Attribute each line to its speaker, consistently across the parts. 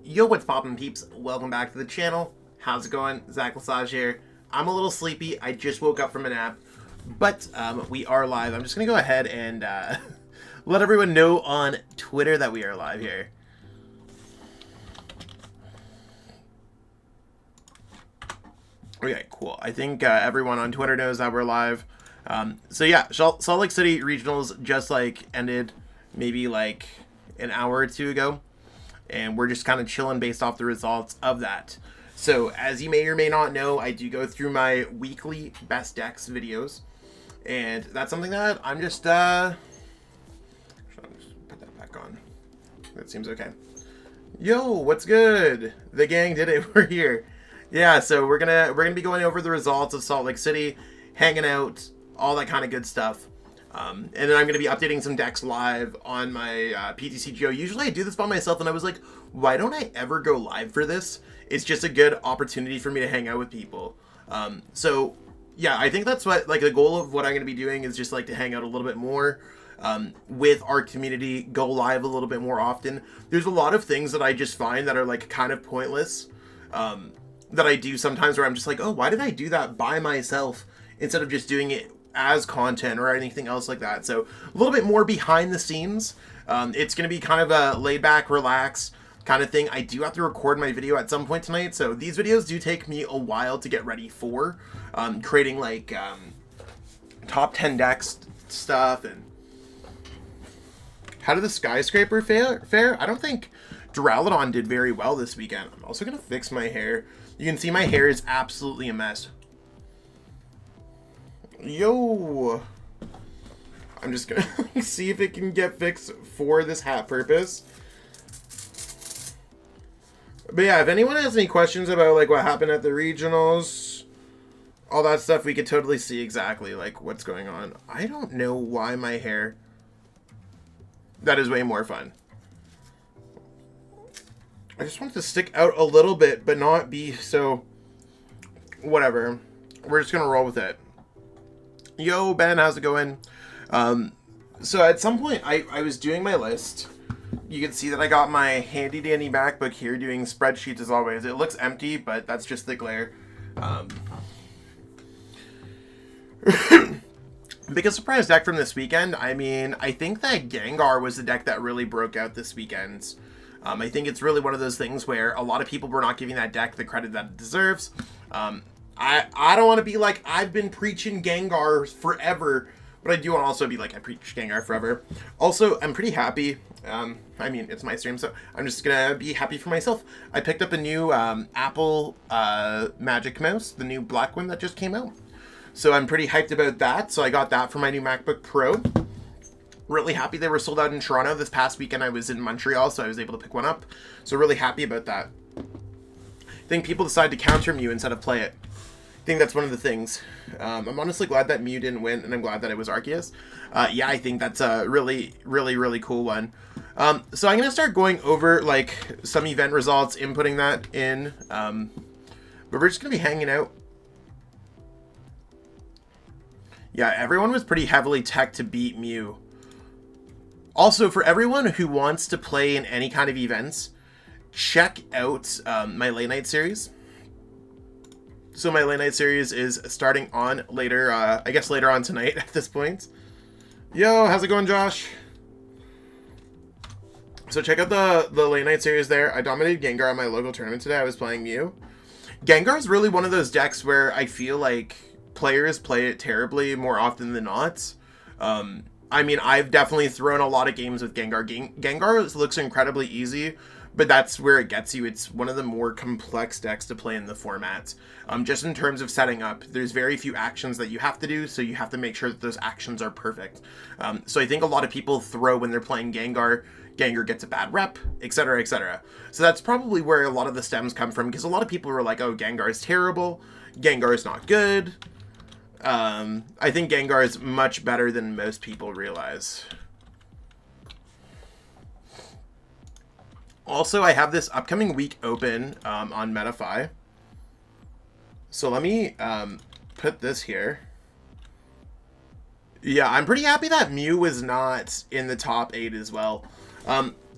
Speaker 1: Yo, what's poppin', peeps? Welcome back to the channel. How's it going? Zach Lesage here. I'm a little sleepy. I just woke up from a nap, but we are live. I'm just gonna go ahead and let everyone know on Twitter that we are live here. Okay, cool. I think everyone on Twitter knows that we're live. So yeah, Salt Lake City Regionals just ended maybe like an hour or two ago. And we're just kind of chilling based off the results of that. So as you may or may not know, I do go through my weekly best decks videos. And that's something that I'm just, put that back on. That seems okay. Yo, what's good? The gang did it. We're here. Yeah, so we're gonna be going over the results of Salt Lake City, hanging out, all that kind of good stuff. And then I'm going to be updating some decks live on my PTCGO. Usually I do this by myself, and I was like, why don't I ever go live for this? It's just a good opportunity for me to hang out with people. So, yeah, I think that's what, the goal of what I'm going to be doing is just, to hang out a little bit more with our community, go live a little bit more often. There's a lot of things that I just find that are, kind of pointless that I do sometimes where I'm just like, oh, why did I do that by myself instead of just doing it as content or anything else like that. So a little bit more behind the scenes. It's going to be kind of a laid back, relax kind of thing. I do have to record my video at some point tonight. So these videos do take me a while to get ready for creating top 10 decks stuff. And how did the skyscraper fare? I don't think Duraludon did very well this weekend. I'm also going to fix my hair. You can see my hair is absolutely a mess. Yo, I'm just gonna see if it can get fixed for this hat purpose. But yeah, if anyone has any questions about what happened at the regionals, all that stuff, we could totally see exactly what's going on. I don't know why my hair. That is way more fun. I just want it to stick out a little bit, but not be so. Whatever. We're just gonna roll with it. Yo, Ben, how's it going? So at some point, I was doing my list. You can see that I got my handy-dandy MacBook here doing spreadsheets as always. It looks empty, but that's just the glare. Biggest surprise deck from this weekend, I mean, I think that Gengar was the deck that really broke out this weekend. I think it's really one of those things where a lot of people were not giving that deck the credit that it deserves. I don't want to be like, I've been preaching Gengar forever, but I do want to also be like, I preach Gengar forever. Also, I'm pretty happy. I mean, it's my stream, so I'm just going to be happy for myself. I picked up a new Apple Magic Mouse, the new black one that just came out. So I'm pretty hyped about that. So I got that for my new MacBook Pro. Really happy they were sold out in Toronto. This past weekend I was in Montreal, so I was able to pick one up. So really happy about that. I think people decide to counter Mew instead of play it. I think that's one of the things. I'm honestly glad that Mew didn't win, and I'm glad that it was Arceus. Yeah, I think that's a really, really, really cool one. So I'm going to start going over, some event results, inputting that in. But we're just going to be hanging out. Yeah, everyone was pretty heavily tech to beat Mew. Also, for everyone who wants to play in any kind of events, check out my late night series. So my late night series is starting on later, I guess later on tonight at this point. Yo, how's it going, Josh? So check out the late night series there. I dominated Gengar at my local tournament today. I was playing Mew. Gengar is really one of those decks where I feel like players play it terribly more often than not. I mean, I've definitely thrown a lot of games with Gengar. Gengar looks incredibly easy, but that's where it gets you. It's one of the more complex decks to play in the format. Just in terms of setting up, there's very few actions that you have to do, so you have to make sure that those actions are perfect. So I think a lot of people throw when they're playing Gengar. Gengar gets a bad rep, etc., etc. So that's probably where a lot of the stems come from, because a lot of people were like, oh, Gengar is terrible, Gengar is not good. I think Gengar is much better than most people realize. Also, I have this upcoming week open on Metafy. So let me put this here. Yeah, I'm pretty happy that Mew was not in the top 8 as well.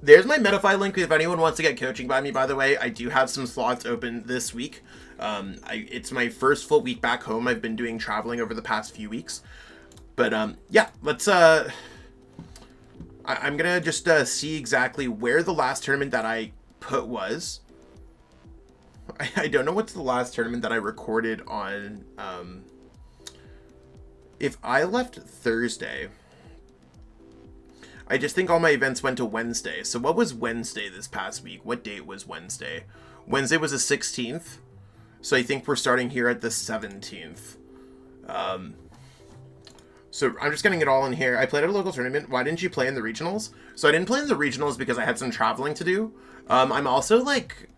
Speaker 1: there's my Metafy link if anyone wants to get coaching by me, by the way. I do have some slots open this week. It's my first full week back home. I've been doing traveling over the past few weeks. But, yeah, let's, I'm gonna just, see exactly where the last tournament that I put was. I don't know what's the last tournament that I recorded on, if I left Thursday, I just think all my events went to Wednesday. So what was Wednesday this past week? What date was Wednesday? Wednesday was the 16th. So I think we're starting here at the 17th. So I'm just getting it all in here. I played at a local tournament. Why didn't you play in the regionals? So I didn't play in the regionals because I had some traveling to do. I'm also like,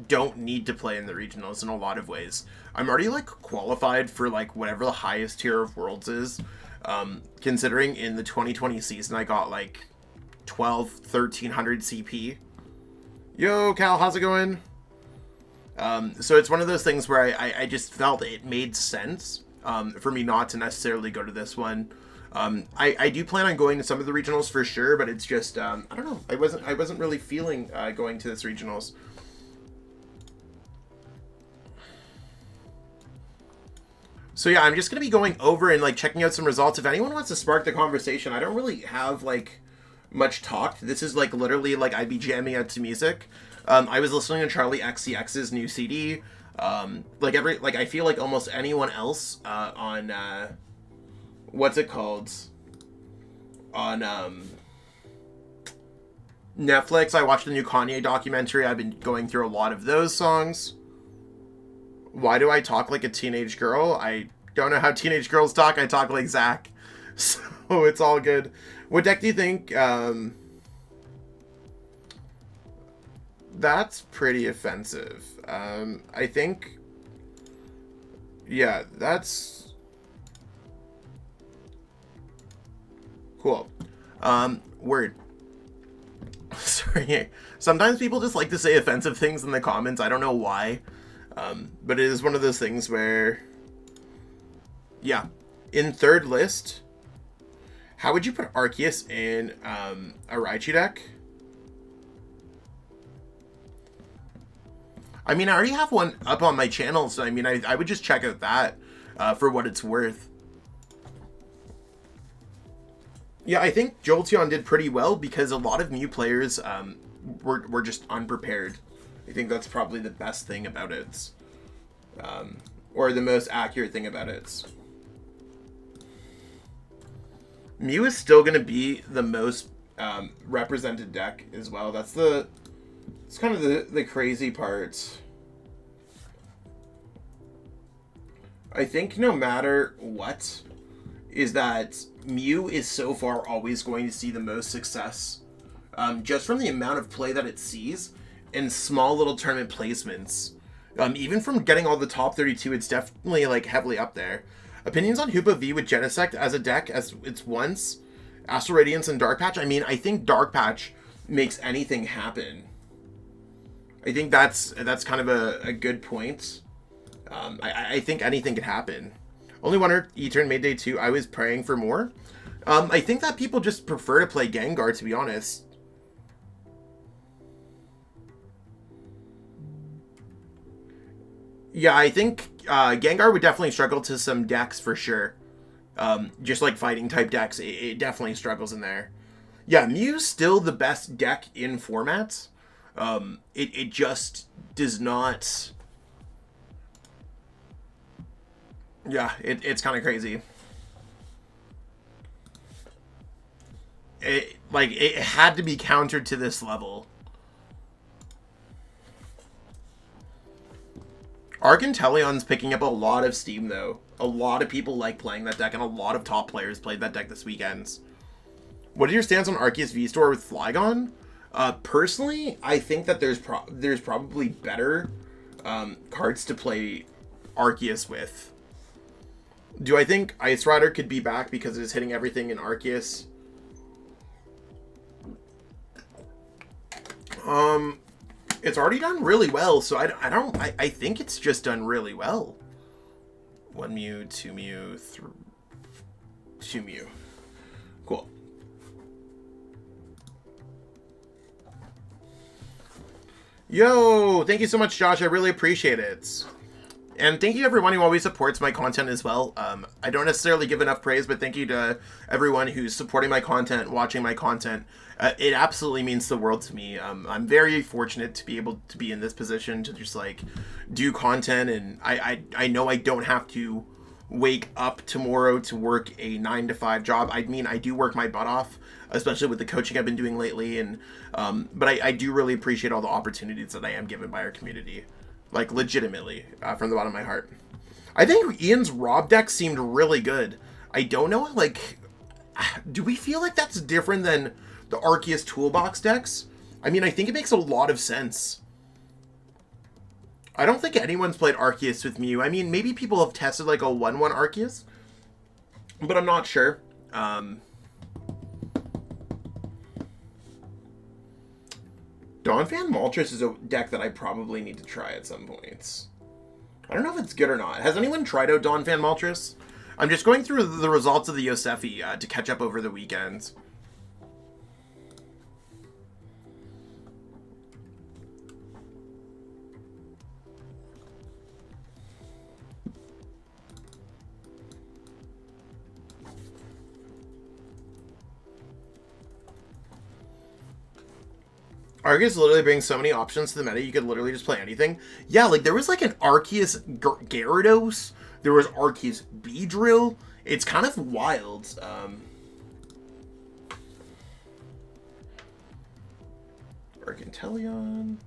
Speaker 1: don't need to play in the regionals in a lot of ways. I'm already like qualified for like whatever the highest tier of worlds is. Considering in the 2020 season, I got like 1300 CP. Yo, Cal, how's it going? So it's one of those things where I just felt it made sense, for me not to necessarily go to this one. I do plan on going to some of the regionals for sure, but it's just, I don't know. I wasn't really feeling, going to this regionals. So yeah, I'm just going to be going over and like checking out some results. If anyone wants to spark the conversation, I don't really have like much talk. This is like literally like I'd be jamming out to music. I was listening to Charlie XCX's new CD. Like I feel like almost anyone else on what's it called? On Netflix, I watched the new Kanye documentary. I've been going through a lot of those songs. Why do I talk like a teenage girl? I don't know how teenage girls talk. I talk like Zach. So it's all good. What deck do you think? That's pretty offensive. I think... Yeah, that's... Cool. Word. Sorry. Sometimes people just like to say offensive things in the comments. I don't know why. But it is one of those things where, yeah, in third list, how would you put Arceus in a Raichu deck? I mean, I already have one up on my channel, so I mean, I would just check out that for what it's worth. Yeah, I think Jolteon did pretty well because a lot of new players were just unprepared. I think that's probably the best thing about it. Or the most accurate thing about it. Mew is still going to be the most represented deck as well. It's kind of the crazy part. I think no matter what, is that Mew is so far always going to see the most success. Just from the amount of play that it sees in small little tournament placements. Even from getting all the top 32, it's definitely like heavily up there. Opinions on Hoopa V with Genesect as a deck as it's once Astral Radiance and Dark Patch. I mean, I think Dark Patch makes anything happen. I think that's kind of a good point. I think anything could happen. Only Wonder E-Turn made day 2. I was praying for more. I think that people just prefer to play Gengar, to be honest. Yeah, I think Gengar would definitely struggle to some decks for sure. Just like fighting type decks, it definitely struggles in there. Yeah, Mew's still the best deck in formats. It just does not... Yeah, it's kind of crazy. It had to be countered to this level. Arcantelion's picking up a lot of steam, though. A lot of people like playing that deck, and a lot of top players played that deck this weekend. What are your stance on Arceus V-Star with Flygon? Personally, I think that there's probably better cards to play Arceus with. Do I think Ice Rider could be back because it is hitting everything in Arceus? It's already done really well, so I think it's just done really well. 1 Mew, 2 Mew, 2 Mew. Cool. Yo, thank you so much, Josh. I really appreciate it. And thank you to everyone who always supports my content as well. I don't necessarily give enough praise, but thank you to everyone who's supporting my content, watching my content. It absolutely means the world to me. I'm very fortunate to be able to be in this position to just like do content, and I know I don't have to wake up tomorrow to work a 9-to-5 job. I mean, I do work my butt off, especially with the coaching I've been doing lately, and but I do really appreciate all the opportunities that I am given by our community. Like, legitimately, from the bottom of my heart. I think Ian's Rob deck seemed really good. I don't know, like, do we feel like that's different than the Arceus Toolbox decks? I mean, I think it makes a lot of sense. I don't think anyone's played Arceus with Mew. I mean, maybe people have tested, like, a 1-1 Arceus, but I'm not sure. Donphan Moltres is a deck that I probably need to try at some points. I don't know if it's good or not. Has anyone tried out Donphan Moltres? I'm just going through the results of the Yosefi to catch up over the weekend. Arceus literally brings so many options to the meta, you could literally just play anything. Yeah, like, there was, like, an Arceus Gyarados. There was Arceus Beedrill. It's kind of wild. Arcanteleon.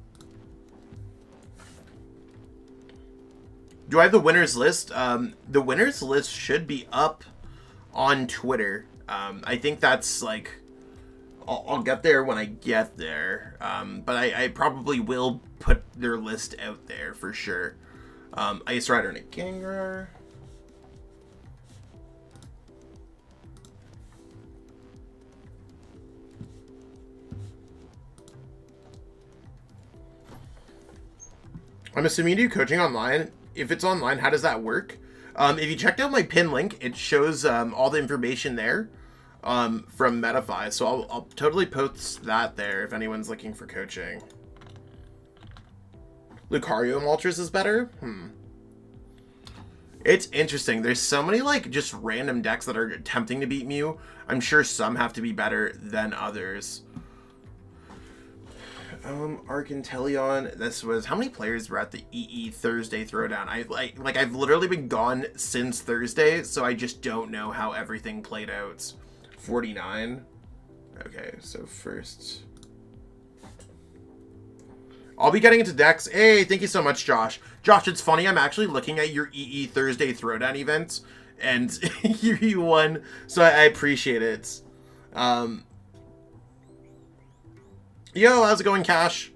Speaker 1: Do I have the winner's list? The winner's list should be up on Twitter. I think that's, like... I'll get there when I get there, but I probably will put their list out there for sure. Ice Rider and a Gengar. I'm assuming you do coaching online. If it's online, how does that work? If you checked out my pin link, it shows all the information there. From Metafy, so I'll totally post that there if anyone's looking for coaching. Lucario Moltres is better? It's interesting. There's so many, like, just random decks that are attempting to beat Mew. I'm sure some have to be better than others. Arcanteleon. This was... How many players were at the EE Thursday Throwdown? I've literally been gone since Thursday, so I just don't know how everything played out. 49. Okay, so first... I'll be getting into decks. Hey, thank you so much, Josh. Josh, it's funny, I'm actually looking at your EE Thursday Throwdown event, and you won, so I appreciate it. Yo, how's it going, Cash?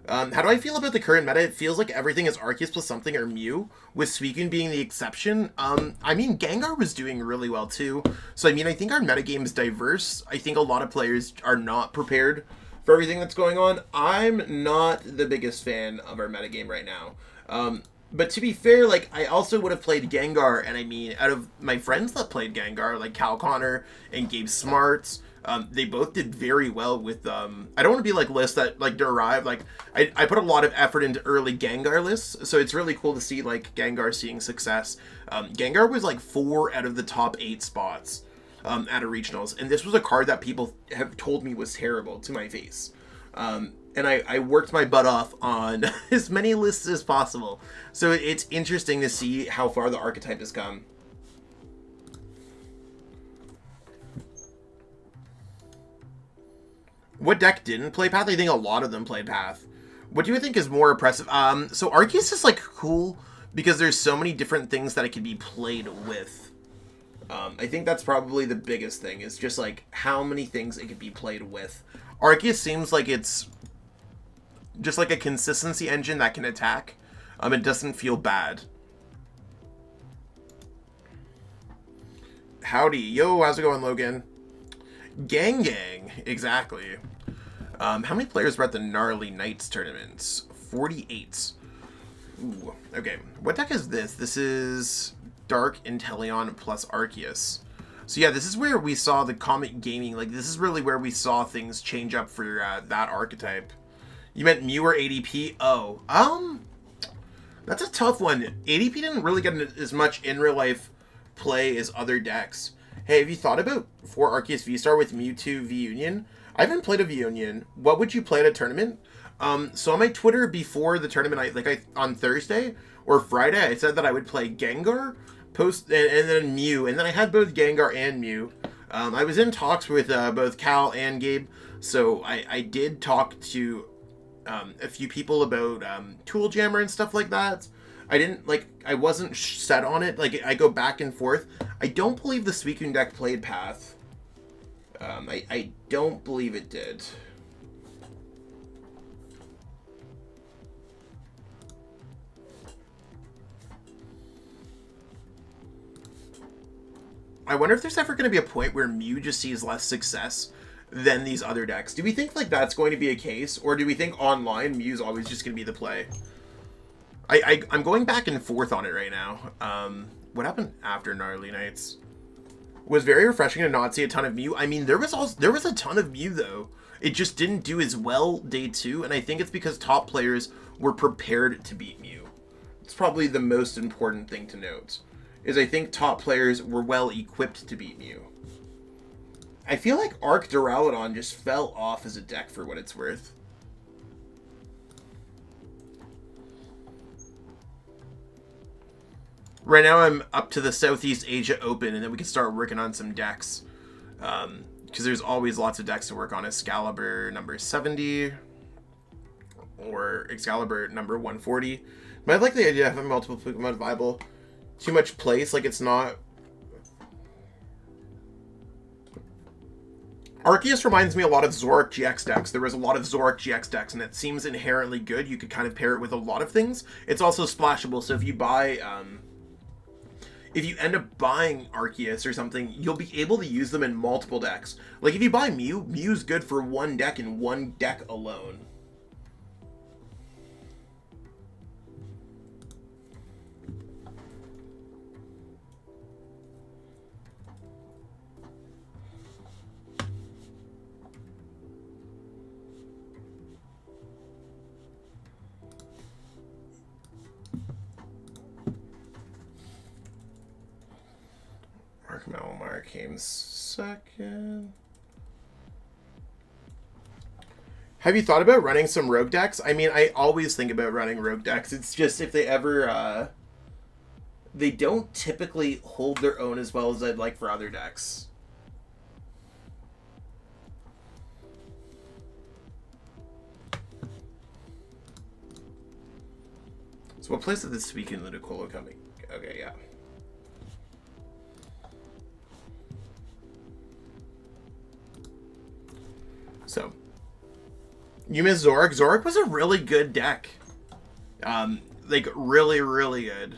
Speaker 1: How do I feel about the current meta? It feels like everything is Arceus plus something or Mew, with Suicune being the exception. I mean, Gengar was doing really well too. So, I mean, I think our metagame is diverse. I think a lot of players are not prepared for everything that's going on. I'm not the biggest fan of our metagame right now. But to be fair, like, I also would have played Gengar, and I mean, out of my friends that played Gengar, like Cal Connor and Gabe Smarts, they both did very well with, I don't want to be like lists that like derive, like, I put a lot of effort into early Gengar lists, so it's really cool to see like Gengar seeing success. Gengar was like 4 out of the top 8 spots at a regionals, and this was a card that people have told me was terrible to my face. And I worked my butt off on as many lists as possible. So it's interesting to see how far the archetype has come. What deck didn't play Path? I think a lot of them played Path. What do you think is more oppressive? So Arceus is like cool because there's so many different things that it can be played with. I think that's probably the biggest thing, is just like how many things it could be played with. Arceus seems like it's just like a consistency engine that can attack. It doesn't feel bad. Howdy. Yo, how's it going, Logan? Gang. Exactly. How many players were at the Gnarly Knights tournaments? 48. Ooh. Okay. What deck is this? This is Dark Inteleon plus Arceus. So yeah, this is where we saw the Comet Gaming. Like, this is really where we saw things change up for that archetype. You meant Mew or ADP? Oh, that's a tough one. ADP didn't really get as much in real life play as other decks. Hey, have you thought about 4 Arceus V-Star with Mewtwo V-Union? I haven't played a V-Union. What would you play at a tournament? So on my Twitter before the tournament, on Thursday or Friday, I said that I would play Gengar, and then Mew, and then I had both Gengar and Mew. I was in talks with both Cal and Gabe, so I did talk to a few people about Tool Jammer and stuff like that. I wasn't set on it. Like, I go back and forth. I don't believe the Suicune deck played Path. I don't believe it did. I wonder if there's ever going to be a point where Mew just sees less success than these other decks. Do we think like that's going to be a case, or do we think online Mew's always just going to be the play? I'm going back and forth on it right now. What happened after Gnarly Nights? It was very refreshing to not see a ton of Mew. I mean, there was a ton of Mew though. It just didn't do as well day 2, and I think it's because top players were prepared to beat Mew. It's probably the most important thing to note, is I think top players were well equipped to beat Mew. I feel like Arc Duraludon just fell off as a deck for what it's worth. Right now I'm up to the Southeast Asia Open, and then we can start working on some decks. Because there's always lots of decks to work on. Excalibur number 70 or Excalibur number 140. But I like the idea of having multiple Pokemon viable. Too much place, like it's not. Arceus reminds me a lot of Zoroark GX decks. There was a lot of Zoroark GX decks, and it seems inherently good. You could kind of pair it with a lot of things. It's also splashable, so if you buy, if you end up buying Arceus or something, you'll be able to use them in multiple decks. Like if you buy Mew, Mew's good for one deck and one deck alone. Malmar came second. Have you thought about running some rogue decks? I mean, I always think about running rogue decks. It's just if they ever, they don't typically hold their own as well as I'd like for other decks. So what place is this week in Ludicolo coming? Okay, yeah. So, you miss Zoroark. Zoroark was a really good deck. Like, really, really good.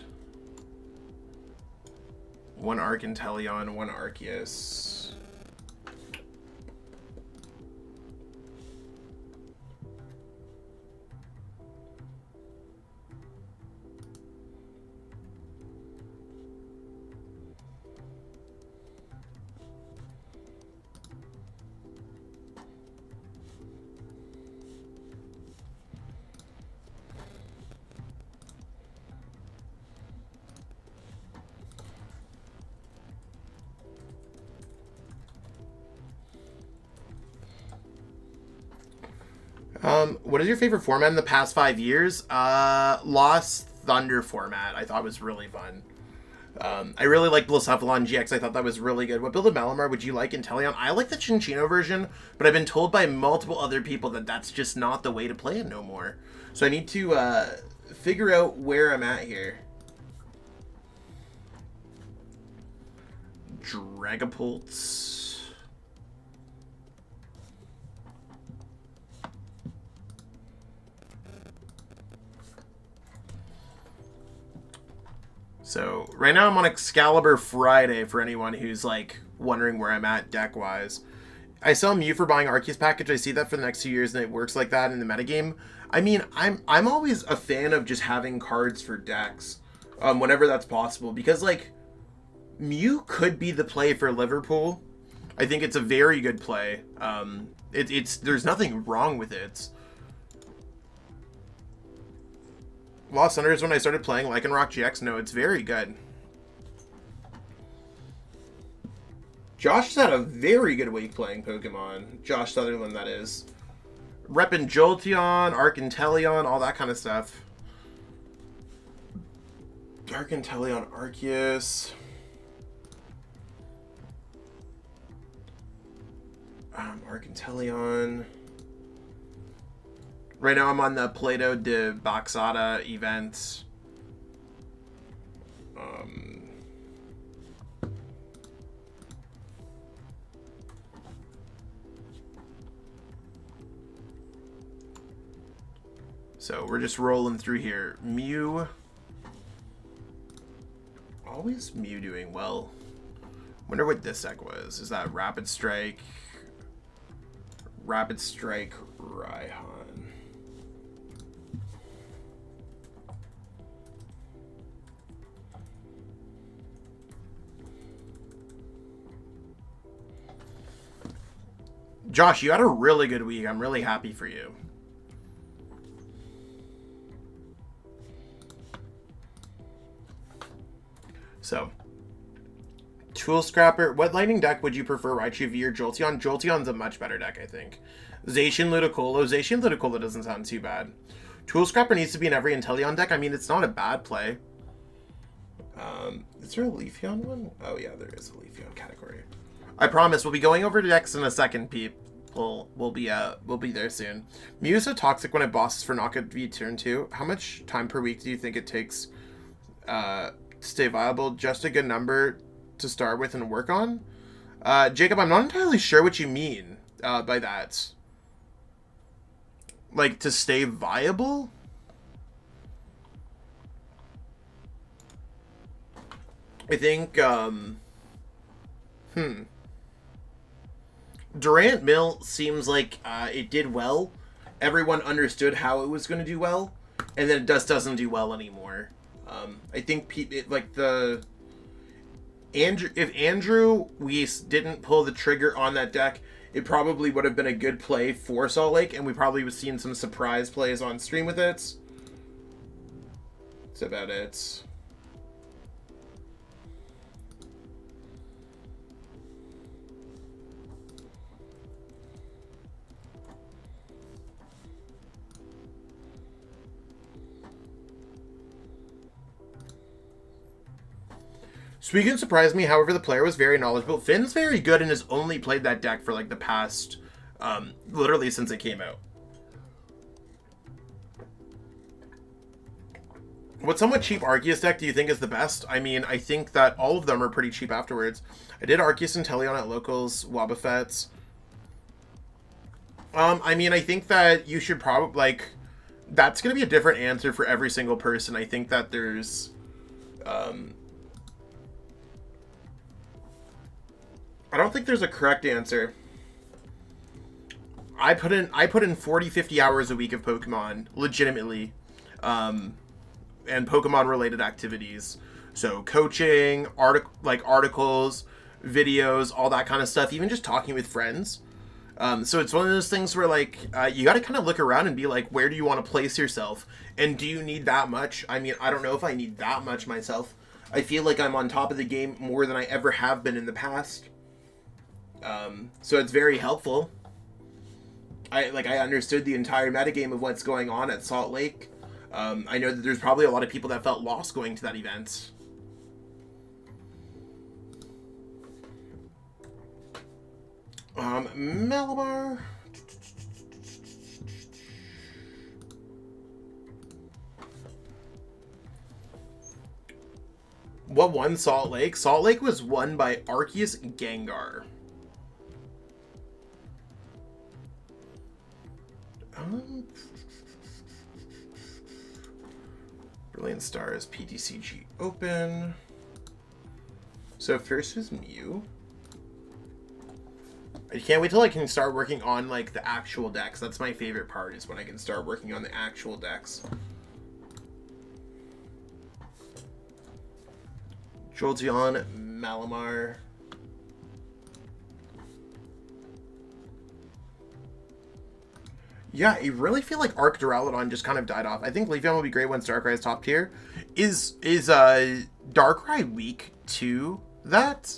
Speaker 1: One Arcanteleon, one Arceus. What is your favorite format in the past 5 years? Lost Thunder format. I thought was really fun. I really like Blacephalon GX. I thought that was really good. What build of Malamar would you like in Teleon? I like the Chinchino version, but I've been told by multiple other people that that's just not the way to play it no more. So I need to figure out where I'm at here. Dragapults. So, right now I'm on Excalibur Friday for anyone who's, like, wondering where I'm at deck-wise. I sell Mew for buying Arceus package. I see that for the next 2 years, and it works like that in the metagame. I mean, I'm always a fan of just having cards for decks, whenever that's possible, because, like, Mew could be the play for Liverpool. I think it's a very good play. There's nothing wrong with it. Lost Thunder is when I started playing Lycanroc GX. No, it's very good. Josh has had a very good week playing Pokemon. Josh Sutherland, that is. Reppin' Jolteon, Arcanteleon, all that kind of stuff. Arcanteleon, Arceus. Arcanteleon. Right now I'm on the Play-Doh de Boxada event. So we're just rolling through here. Mew. Always Mew doing well. Wonder what this deck was. Is that Rapid Strike? Rapid Strike Raihan. Josh, you had a really good week. I'm really happy for you. So, Tool Scrapper. What lightning deck would you prefer, Raichu V or Jolteon? Jolteon's a much better deck, I think. Zacian Ludicolo. Zacian Ludicolo doesn't sound too bad. Tool Scrapper needs to be in every Inteleon deck. I mean, it's not a bad play. Is there a Leafeon one? Oh yeah, there is a Leafeon category. I promise we'll be going over decks in a second, people. We'll be there soon. Mew is so toxic when it bosses for Knockout V turn 2. How much time per week do you think it takes to stay viable? Just a good number to start with and work on? Jacob, I'm not entirely sure what you mean by that. Like, to stay viable? I think, Durant Mill seems like it did well. Everyone understood how it was going to do well, and then it just doesn't do well anymore. I think if Andrew Weiss didn't pull the trigger on that deck, it probably would have been a good play for Salt Lake, and we probably would have seen some surprise plays on stream with it. That's about it. Suicune surprised me, however, the player was very knowledgeable. Finn's very good and has only played that deck for like the past, literally since it came out. What somewhat cheap Arceus deck do you think is the best? I mean, I think that all of them are pretty cheap afterwards. I did Arceus and Teleon at Locals, Wobbuffets. I mean, I think that you should probably, like, that's going to be a different answer for every single person. I think that there's, I don't think there's a correct answer. I put in 40, 50 hours a week of Pokemon, legitimately, and Pokemon related activities. So coaching, articles, videos, all that kind of stuff, even just talking with friends. So it's one of those things where, like, you got to kind of look around and be like, where do you want to place yourself? And do you need that much? I mean, I don't know if I need that much myself. I feel like I'm on top of the game more than I ever have been in the past. So it's very helpful. I understood the entire metagame of what's going on at Salt Lake. I know that there's probably a lot of people that felt lost going to that event. Malamar. What won Salt Lake? Salt Lake was won by Arceus Gengar. Brilliant Stars, PTCG Open. So first is Mew. I can't wait till I can start working on, like, the actual decks. That's my favorite part, is when I can start working on the actual decks. Jolteon, Malamar. Yeah, I really feel like Arc Duraludon just kind of died off. I think Leafeon will be great once Darkrai is top tier. Is Darkrai weak to that?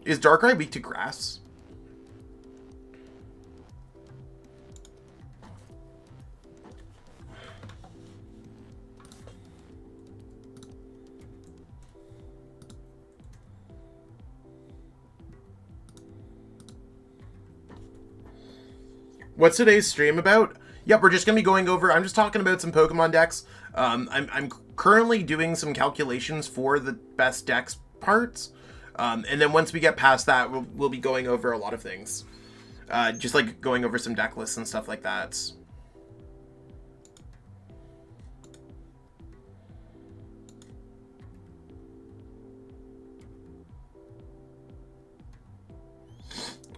Speaker 1: Is Darkrai weak to grass? What's today's stream about? Yep, we're just going to be going over... I'm just talking about some Pokemon decks. I'm currently doing some calculations for the best decks parts. And then once we get past that, we'll be going over a lot of things. Just like going over some deck lists and stuff like that.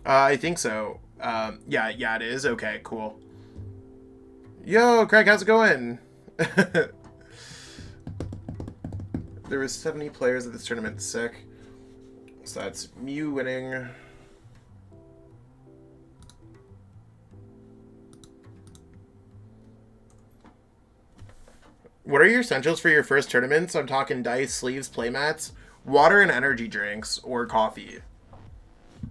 Speaker 1: I think so. Yeah, it is. Okay, cool. Yo, Craig, how's it going? There was 70 players at this tournament. Sick. So that's Mew winning. What are your essentials for your first tournaments? I'm talking dice, sleeves, playmats, water and energy drinks, or coffee.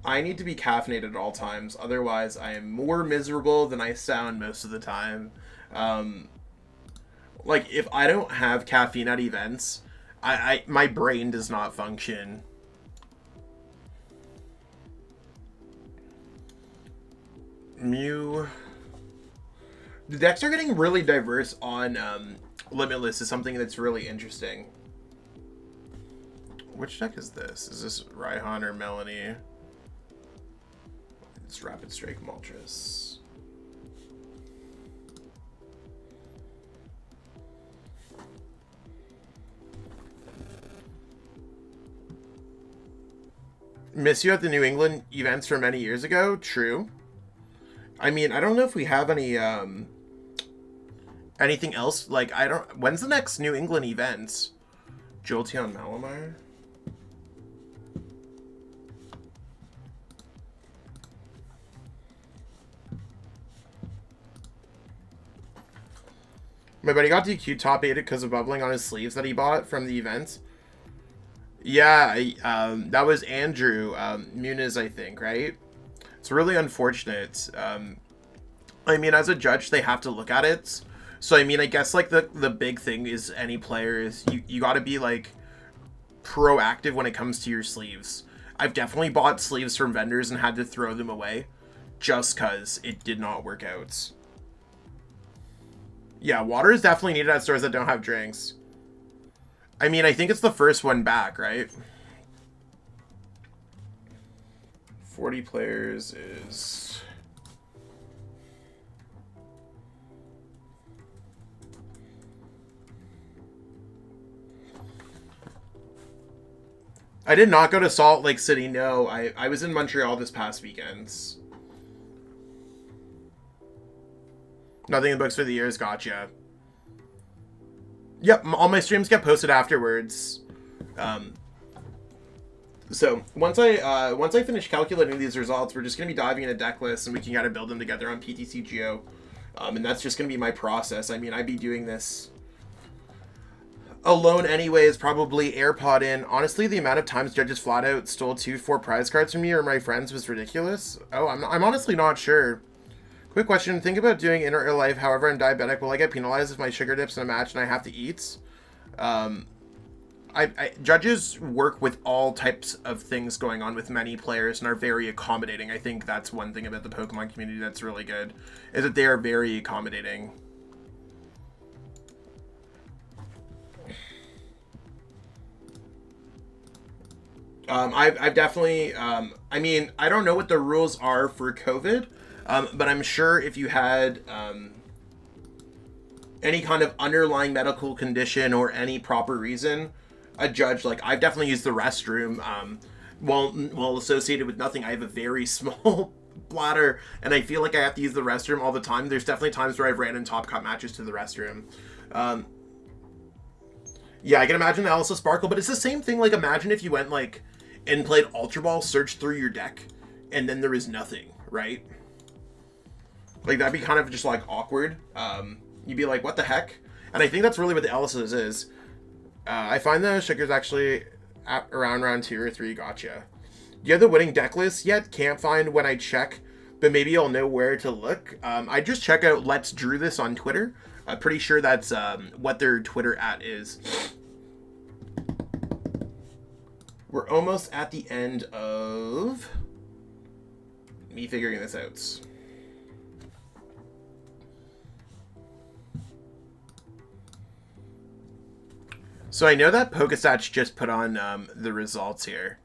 Speaker 1: I need to be caffeinated at all times. Otherwise, I am more miserable than I sound most of the time. Like, if I don't have caffeine at events, my brain does not function. Mew. The decks are getting really diverse on Limitless is something that's really interesting. Which deck is this? Is this Raihan or Melanie? It's Rapid Strike Moltres. Miss you at the New England events from many years ago? True. I mean, I don't know if we have any anything else. Like, I don't... When's the next New England event? Jolteon Malamar? My buddy got DQ top 8 because of bubbling on his sleeves that he bought from the event. Yeah, that was Andrew Muniz, I think, right? It's really unfortunate. I mean, as a judge, they have to look at it. So, I mean, I guess, like, the big thing is any player is you got to be, like, proactive when it comes to your sleeves. I've definitely bought sleeves from vendors and had to throw them away just because it did not work out. Yeah, water is definitely needed at stores that don't have drinks. I mean, I think it's the first one back, right? 40 players is... I did not go to Salt Lake City, no. I was in Montreal this past weekend. Nothing in the books for the years, gotcha. Yep, all my streams get posted afterwards. So once I finish calculating these results, we're just gonna be diving into deck lists and we can kind of build them together on PTCGO. And that's just gonna be my process. I mean, I'd be doing this alone anyways, probably AirPod in. Honestly, the amount of times judges flat out stole 2-4 prize cards from me or my friends was ridiculous. Oh, I'm honestly not sure. Quick question, think about doing in real life, however I'm diabetic, will I get penalized if my sugar dips in a match and I have to eat? Judges work with all types of things going on with many players and are very accommodating. I think that's one thing about the Pokemon community that's really good, is that they are very accommodating. I've definitely, I mean, I don't know what the rules are for COVID, but I'm sure if you had any kind of underlying medical condition or any proper reason, a judge, like, I've definitely used the restroom, well associated with nothing. I have a very small bladder, and I feel like I have to use the restroom all the time. There's definitely times where I've ran in top cut matches to the restroom. Yeah, I can imagine the Alice Sparkle, but it's the same thing. Like, imagine if you went, like, and played Ultra Ball, searched through your deck, and then there is nothing, right? Like, that'd be kind of just, like, awkward. You'd be like, what the heck? And I think that's really what the LSs is. I find the sugars actually at around round 2 or 3. Gotcha. Do you have the winning deck list yet? Can't find when I check, but maybe I'll know where to look. I just check out Let's Drew This on Twitter. I'm pretty sure that's what their Twitter @ is. We're almost at the end of me figuring this out. So I know that Pokestats just put on the results here.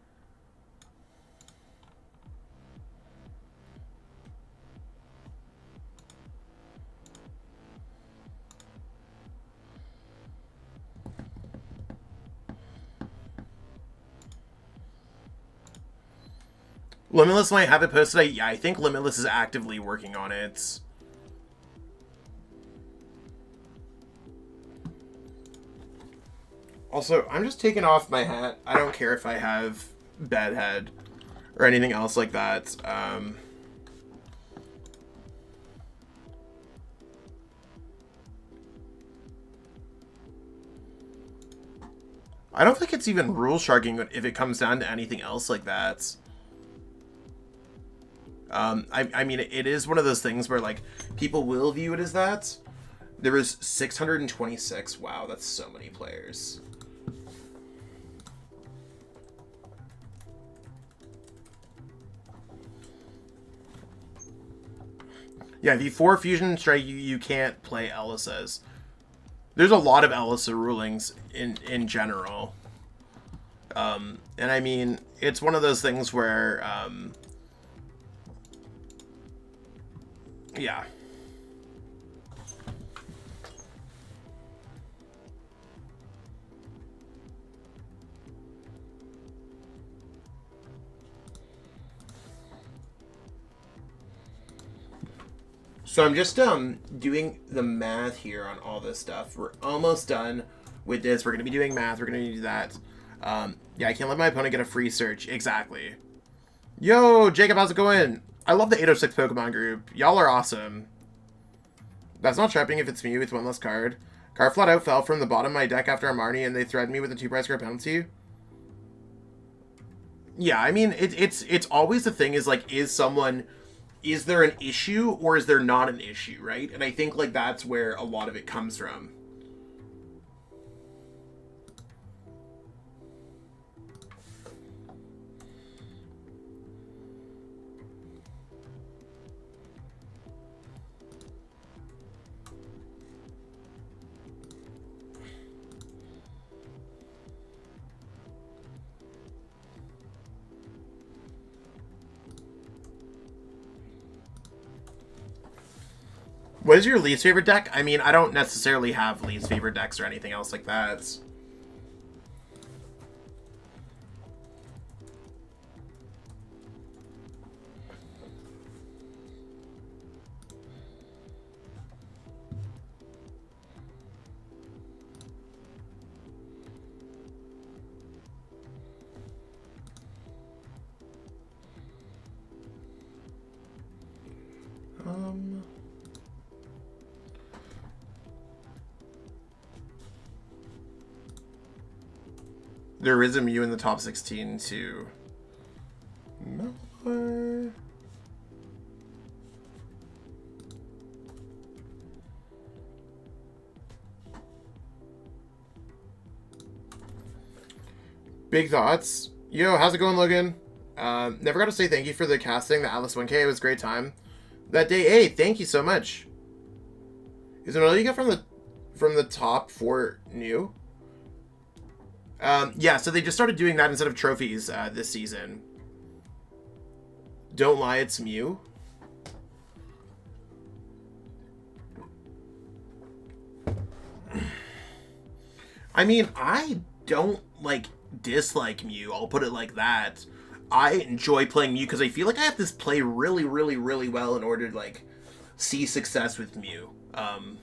Speaker 1: Limitless might have it posted. Yeah, I think Limitless is actively working on it. Also, I'm just taking off my hat. I don't care if I have bad head or anything else like that. I don't think it's even rule sharking if it comes down to anything else like that. I mean, it is one of those things where, like, people will view it as that. There was 626. Wow, that's so many players. Yeah, the 4 Fusion Strike, you can't play LSs. There's a lot of LSA rulings in general. And I mean, it's one of those things where, yeah. So I'm just doing the math here on all this stuff. We're almost done with this. We're going to be doing math. We're going to do that. Yeah, I can't let my opponent get a free search. Exactly. Yo, Jacob, how's it going? I love the 806 Pokemon group. Y'all are awesome. That's not trapping if it's me with one less card. Card flat out fell from the bottom of my deck after a Marnie and they threatened me with a 2 price card penalty. Yeah, I mean, it's always the thing is, like, is there an issue or is there not an issue, right? And I think, like, that's where a lot of it comes from. What is your least favorite deck? I mean, I don't necessarily have least favorite decks or anything else like that. There is a Mew in the top 16 too. No. Big thoughts. Yo, how's it going, Logan? Never got to say thank you for the casting, the Atlas 1K. It was a great time. That day, hey, thank you so much. Is it all you get from the top 4 new? Yeah, so they just started doing that instead of trophies this season. Don't lie, it's Mew. I mean, I don't, like, dislike Mew. I'll put it like that. I enjoy playing Mew because I feel like I have to play really, really, really well in order to, like, see success with Mew. And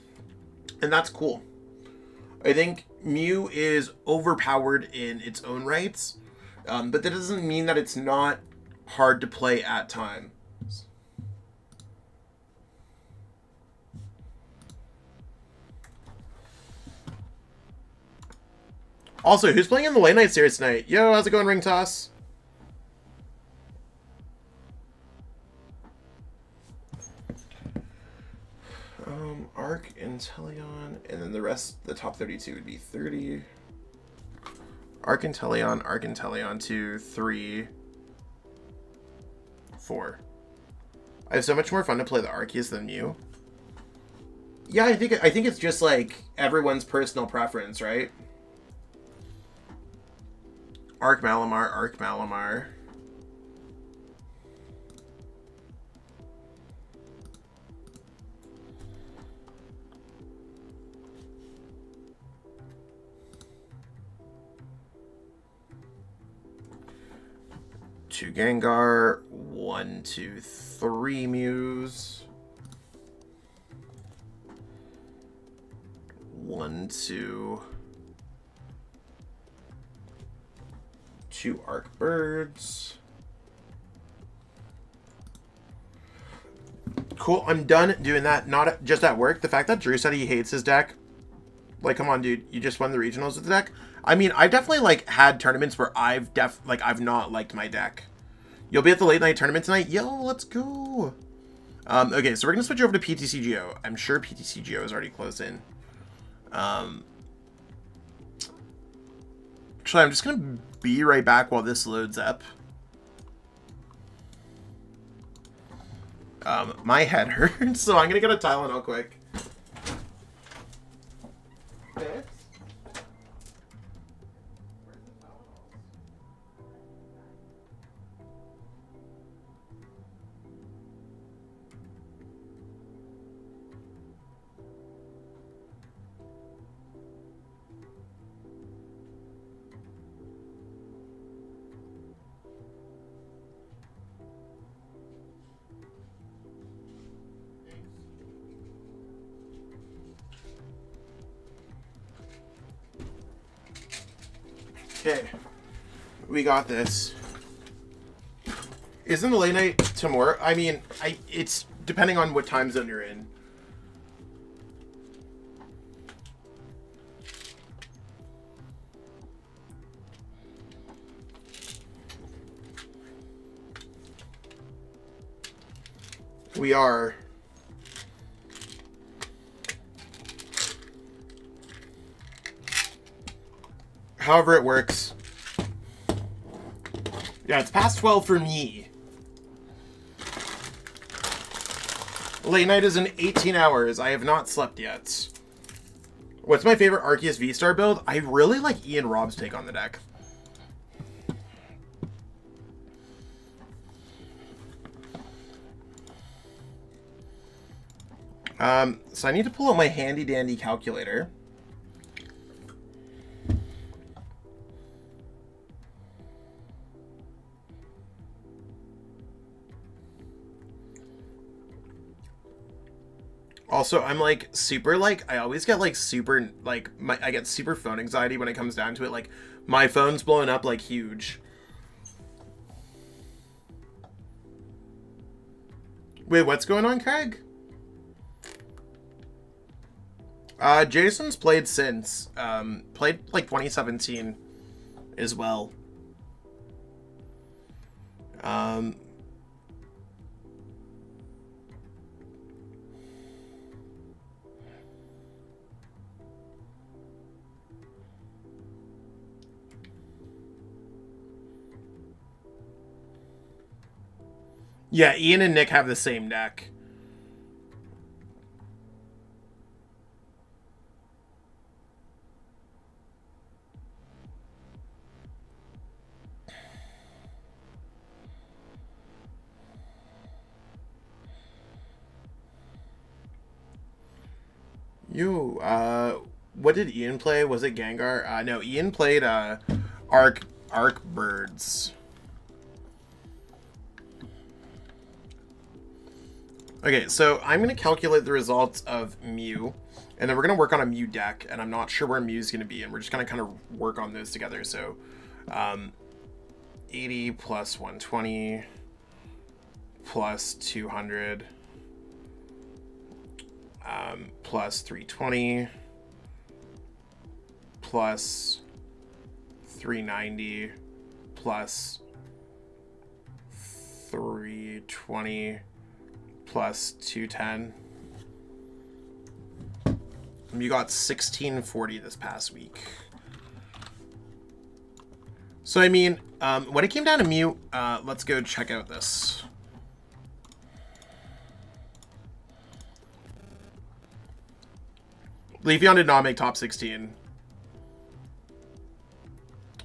Speaker 1: that's cool. I think Mew is overpowered in its own rights, but that doesn't mean that it's not hard to play at times. Also, who's playing in the late night series tonight? Yo, how's it going, Ring Toss? Arc, Inteleon, and then the rest, the top 32 would be 30. Arc, Inteleon, 2, 3, 4. I have so much more fun to play the Arceus than Mew. Yeah, I think it's just like everyone's personal preference, right? Arc Malamar. Two Gengar, 1, 2, 3 Mews. 1, 2. 2 Arc Birds. Cool, I'm done doing that. Not just at work. The fact that Drew said he hates his deck. Like, come on, dude. You just won the regionals with the deck. I mean, I've definitely, like, had tournaments where I've not liked my deck. You'll be at the late night tournament tonight? Yo, let's go. Okay, so we're going to switch over to PTCGO. I'm sure PTCGO is already close in. Actually, I'm just going to be right back while this loads up. My head hurts, so I'm going to get a Tylenol quick. Okay, we got this. Isn't the late night tomorrow? I mean, it's depending on what time zone you're in. We are. However it works. Yeah, it's past 12 for me. Late night is in 18 hours. I have not slept yet. What's my favorite Arceus V-Star build? I really like Ian Rob's take on the deck. So I need to pull out my handy-dandy calculator. Also, I'm like super like I always get like super like I get super phone anxiety when it comes down to it. Like my phone's blowing up like huge. Wait, what's going on, Craig? Jason's played since played like 2017 as well. Yeah, Ian and Nick have the same deck. What did Ian play? Was it Gengar? No, Ian played Arc Birds. Okay, so I'm going to calculate the results of Mew, and then we're going to work on a Mew deck, and I'm not sure where Mew's going to be, and we're just going to kind of work on those together. So 80 plus 120 plus 200 plus 320 plus 390 plus 320 plus 210. You got 1640 this past week. So, I mean, when it came down to mute, let's go check out this. Leafeon did not make top 16.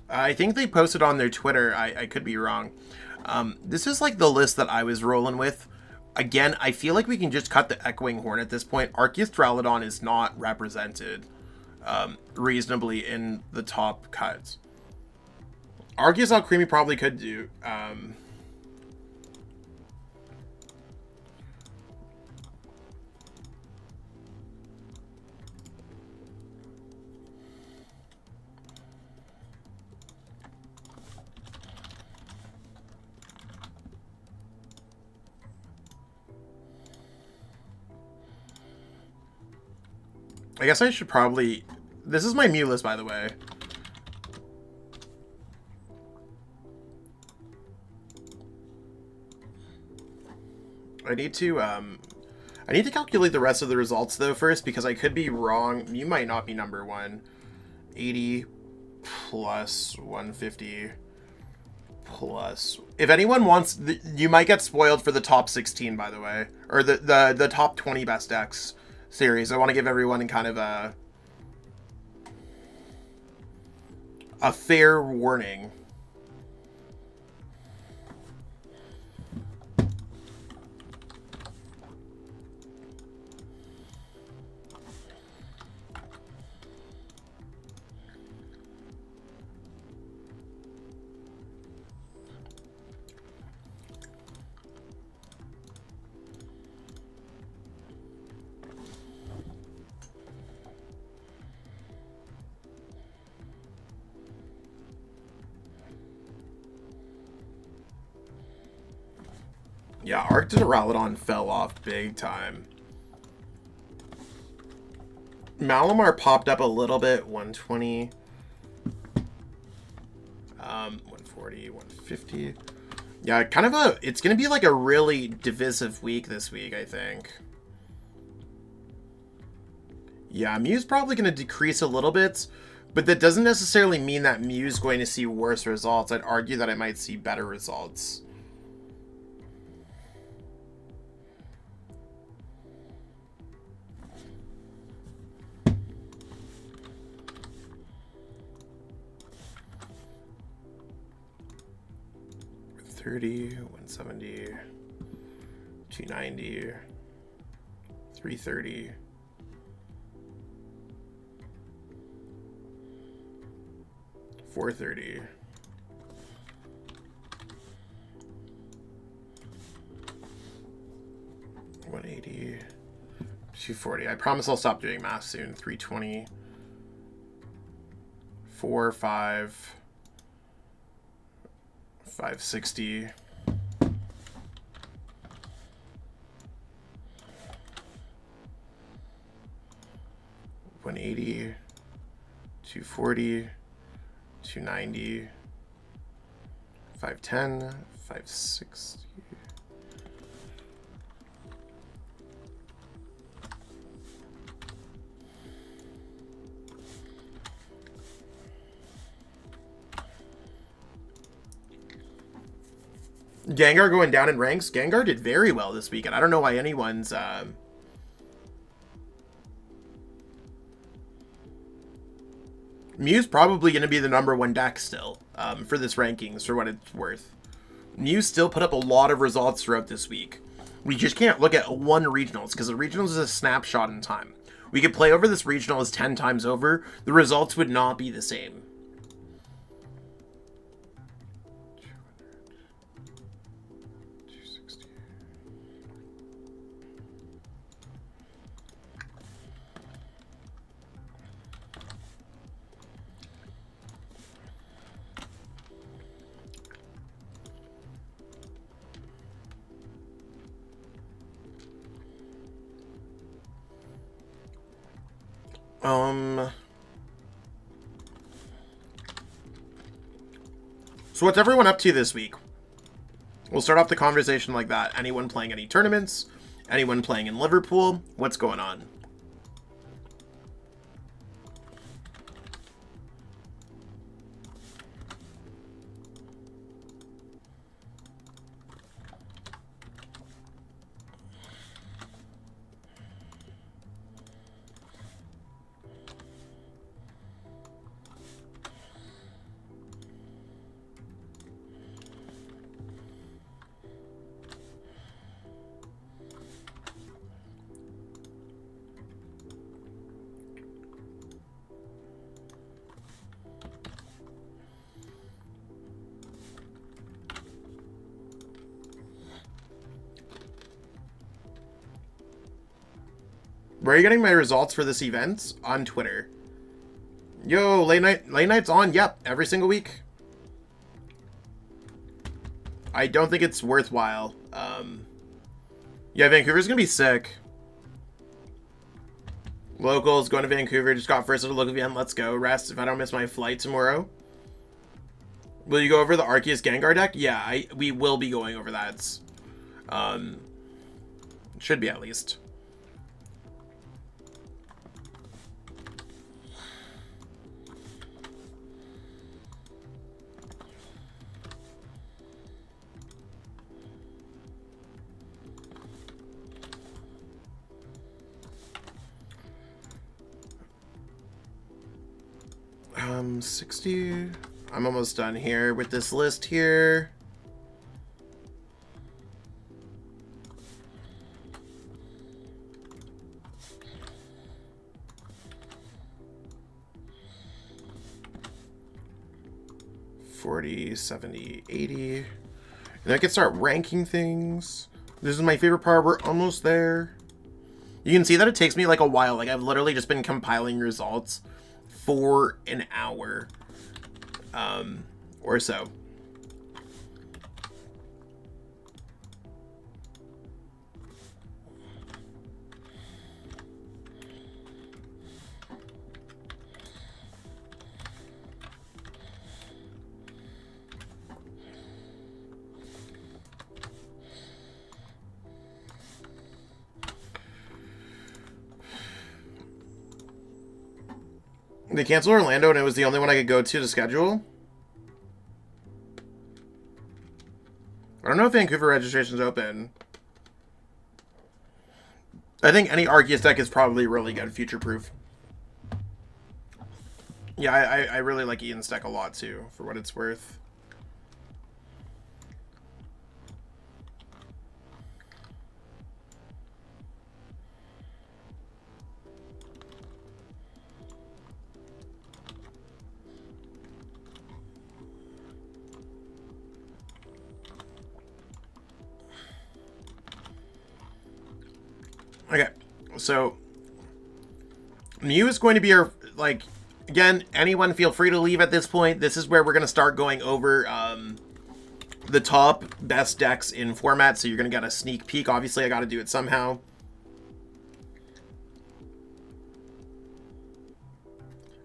Speaker 1: I think they posted on their Twitter. I could be wrong. This is like the list that I was rolling with. Again, I feel like we can just cut the Echoing Horn at this point. Arceus Duraludon is not represented reasonably in the top cuts. Arceus Alcremie probably could do. I guess I should probably... This is my Mew list, by the way. I need to calculate the rest of the results, though, first, because I could be wrong. Mew might not be number one. 80 plus 150 plus... If anyone wants... You might get spoiled for the top 16, by the way. Or the top 20 best decks series. I want to give everyone kind of a fair warning. Yeah, Duraludon fell off big time. Malamar popped up a little bit, 120. 140, 150. Yeah, kind of it's going to be like a really divisive week this week, I think. Yeah, Mew's probably going to decrease a little bit, but that doesn't necessarily mean that Mew's going to see worse results. I'd argue that it might see better results. $30, 170, 290, 330, 430, 180, 240. I promise I'll stop doing math soon. 320, 4, 5, 560. 180, 240, 290, 510, 560. Gengar going down in ranks. Gengar did very well this weekend. I don't know why anyone's... Mew's probably going to be the #1 deck still for this rankings, for what it's worth. Mew still put up a lot of results throughout this week. We just can't look at one regionals, because the regionals is a snapshot in time. We could play over this regionals 10 times over. The results would not be the same. So what's everyone up to this week? We'll start off the conversation like that. Anyone playing any tournaments? Anyone playing in Liverpool? What's going on? Where are you getting my results for this event? On Twitter. Yo, late night's on. Yep, every single week. I don't think it's worthwhile. Yeah, Vancouver's gonna be sick. Locals going to Vancouver. Just got first at a local event. Let's go. Rest if I don't miss my flight tomorrow. Will you go over the Arceus Gengar deck? Yeah, we will be going over that. Should be at least. Um, 60. I'm almost done here with this list here. $40, $70, $80. And I can start ranking things. This is my favorite part. We're almost there. You can see that it takes me like a while. Like I've literally just been compiling results for an hour or so. They canceled Orlando and it was the only one I could go to schedule. I don't know if Vancouver registration's open. I think any Arceus deck is probably really good, future-proof. Yeah, I really like Ian's deck a lot too, for what it's worth. Okay, so Mew is going to be our, like, again, anyone feel free to leave at this point. This is where we're going to start going over the top best decks in format, so you're going to get a sneak peek. Obviously, I got to do it somehow.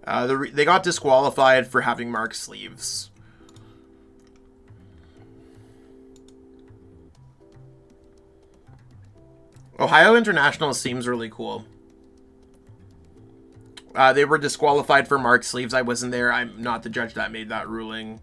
Speaker 1: They got disqualified for having marked sleeves. Ohio International seems really cool. They were disqualified for marked sleeves. I wasn't there. I'm not the judge that made that ruling.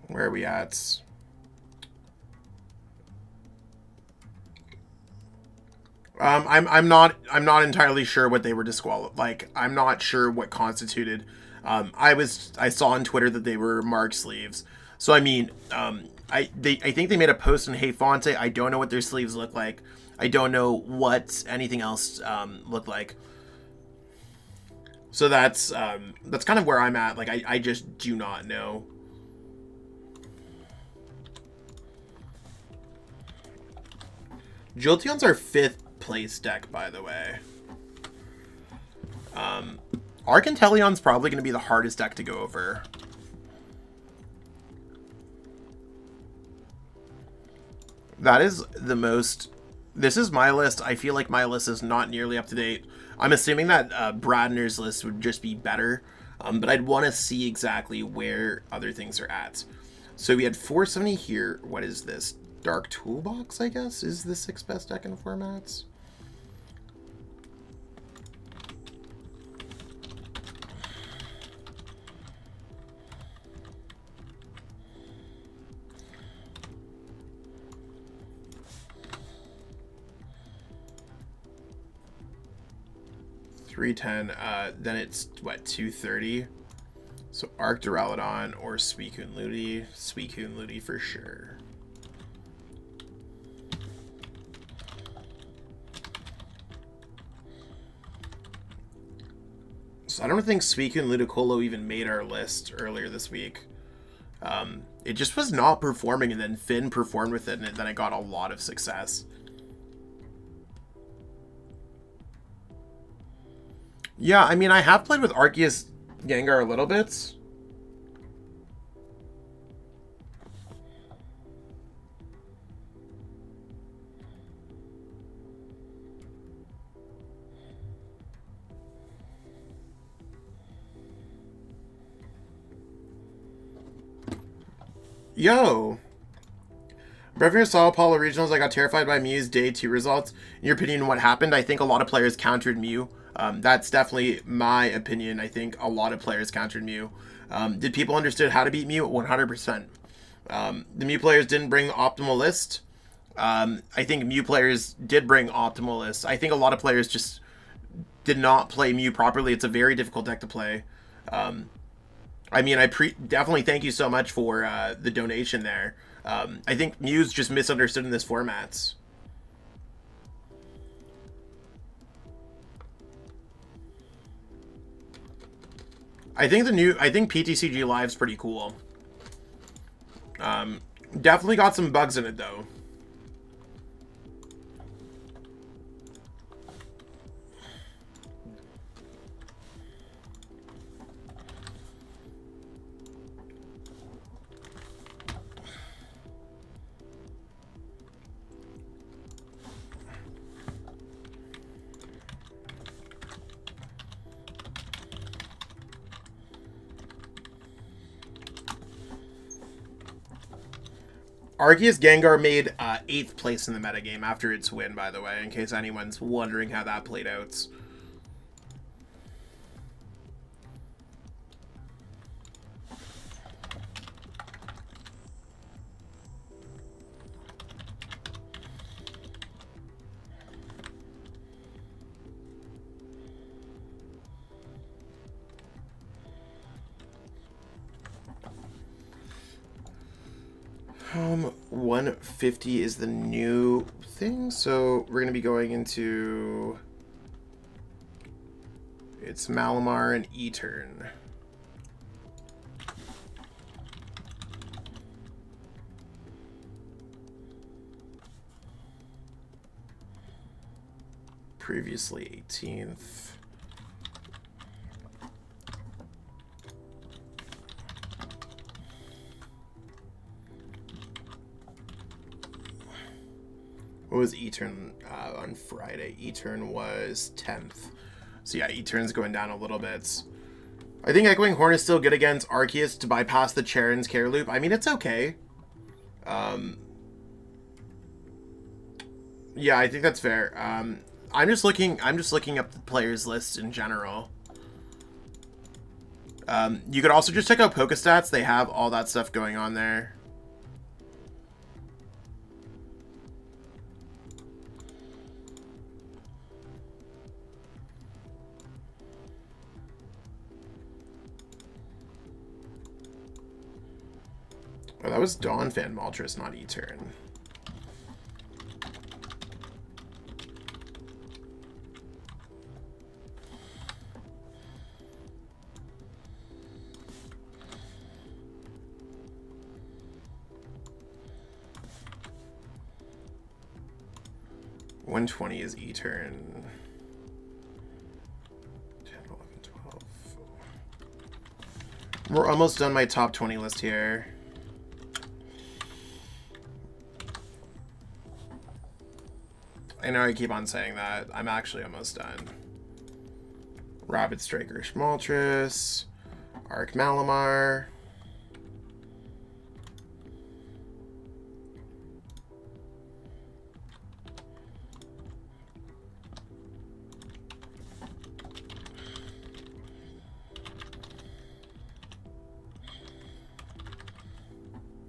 Speaker 1: Where are we at? I'm not entirely sure what they were disqualified. Like, I'm not sure what constituted. I saw on Twitter that they were marked sleeves. So I mean, I think they made a post on Hey Fonte. I don't know what their sleeves look like. I don't know what anything else looked like. So that's kind of where I'm at. Like, I just do not know. Jolteon's our 5th place deck, by the way. Arcanteleon's probably going to be the hardest deck to go over. That is the most... This is my list. I feel like my list is not nearly up to date. I'm assuming that Bradner's list would just be better. But I'd want to see exactly where other things are at. So we had 470 here. What is this? Dark Toolbox, I guess, is the 6th best deck in the formats. $310, then it's, what, $230? So Arc Duraludon or Suicune Ludi. Suicune Ludi for sure. So I don't think Suicune Ludicolo even made our list earlier this week. It just was not performing, and then Finn performed with it, and then it got a lot of success. Yeah, I mean, I have played with Arceus Gengar a little bit. Yo! Brevia Sao Paulo Regionals, I got terrified by Mew's Day 2 results. In your opinion, what happened? I think a lot of players countered Mew. That's definitely my opinion. I think a lot of players countered Mew. Did people understood how to beat Mew? 100%. The Mew players didn't bring the optimal list. I think Mew players did bring optimal lists. I think a lot of players just did not play Mew properly. It's a very difficult deck to play. I mean, definitely thank you so much for the donation there. I think Mew's just misunderstood in this format. I think PTCG Live's pretty cool. Definitely got some bugs in it though. Arceus Gengar made 8th place in the metagame after its win, by the way, in case anyone's wondering how that played out. Um, 150 is the new thing, so we're going to be going into... It's Malamar and E-Turn. Previously 18th. What was E-Turn on Friday? E-Turn was 10th. So yeah, E-Turn's going down a little bit. I think Echoing Horn is still good against Arceus to bypass the Charon's Care Loop. I mean, it's okay. Yeah, I think that's fair. I'm just looking up the players list in general. You could also just check out Pokestats. They have all that stuff going on there. Oh, that was Dawn Fan Moltres, not E-Turn. 120 is E-turn. 10, 11, 12. We're almost done my top 20 list here. I know I keep on saying that. I'm actually almost done. Rapid Striker Schmaltris. Arc Malamar.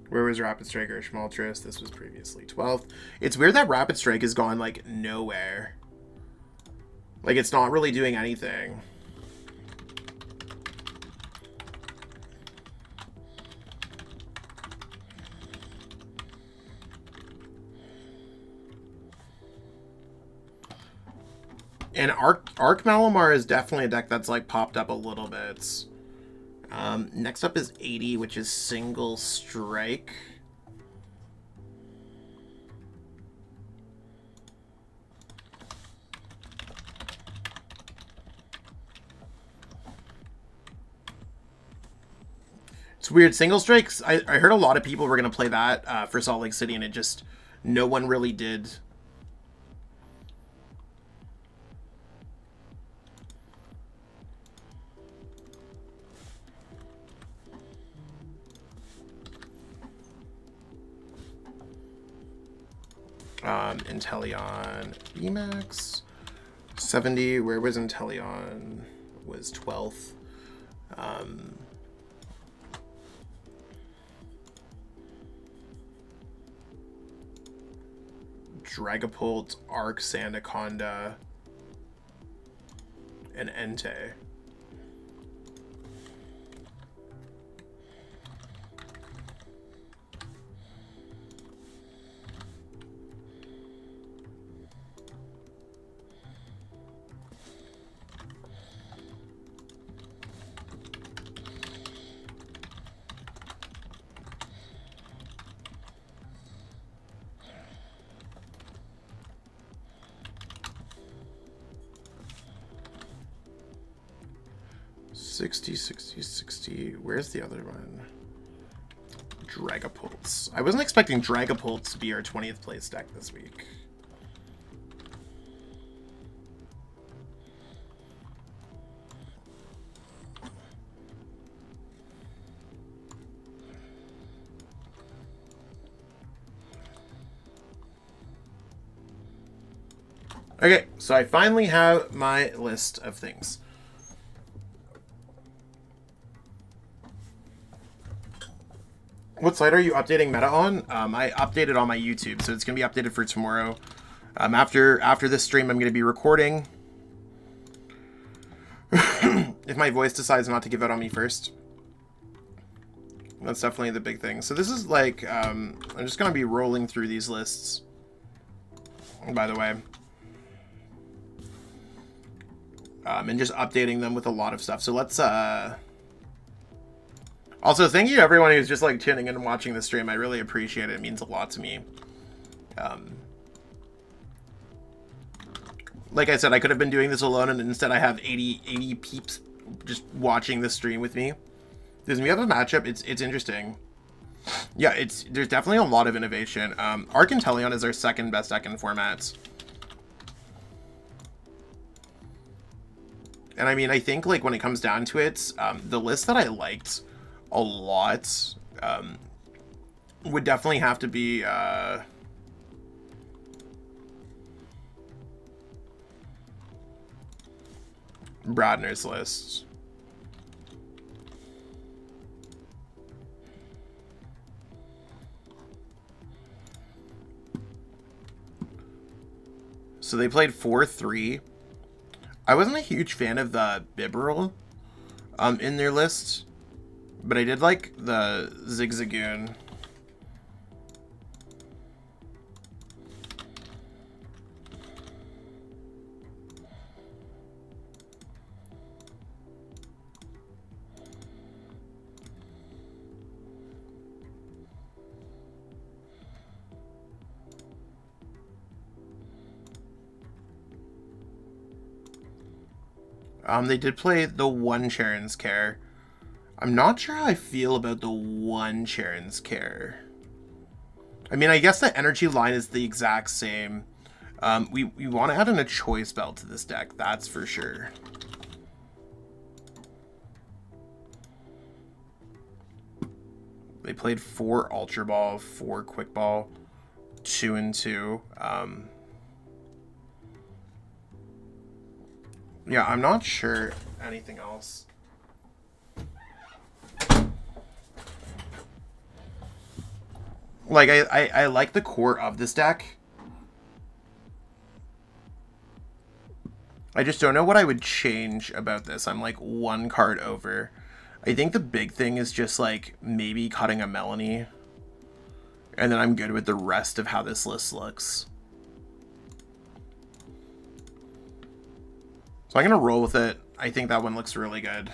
Speaker 1: Where was Rapid Strike or Schmaltris? This was previously 12th. It's weird that Rapid Strike has gone, like, nowhere. Like, it's not really doing anything. And Arc Malamar is definitely a deck that's, like, popped up a little bit. Next up is 80, which is Single Strike. It's weird. Single Strikes, I heard a lot of people were going to play that for Salt Lake City, and it just, no one really did. Inteleon VMAX 70. Where was Inteleon? Was 12th. Dragapult, Arc Sandaconda, and Entei. $60. Where's the other one? Dragapults. I wasn't expecting Dragapults to be our 20th place deck this week. Okay, so I finally have my list of things. What site are you updating meta on? I updated on my YouTube, so it's going to be updated for tomorrow. After this stream, I'm going to be recording. If my voice decides not to give out on me first. That's definitely the big thing. So this is like, I'm just going to be rolling through these lists. By the way. And just updating them with a lot of stuff. So let's, also, thank you to everyone who's just like tuning in and watching the stream. I really appreciate it. It means a lot to me. Like I said, I could have been doing this alone, and instead I have 80 peeps just watching the stream with me. Because we have a matchup. It's interesting. Yeah, there's definitely a lot of innovation. Arc Inteleon is our second best deck in formats. And I mean, I think like when it comes down to it, the list that I liked a lot would definitely have to be Bradner's list. So they played 4-3. I wasn't a huge fan of the Bibarel in their list, but I did like the Zigzagoon. They did play the one Charon's Care. I'm not sure how I feel about the one Charon's Care. I mean, I guess the energy line is the exact same. We want to add in a choice belt to this deck, that's for sure. They played 4 Ultra Ball, 4 Quick Ball, 2 and 2. Yeah, I'm not sure anything else. Like, I like the core of this deck. I just don't know what I would change about this. I'm like 1 card over. I think the big thing is just like maybe cutting a Melanie. And then I'm good with the rest of how this list looks. So I'm going to roll with it. I think that one looks really good.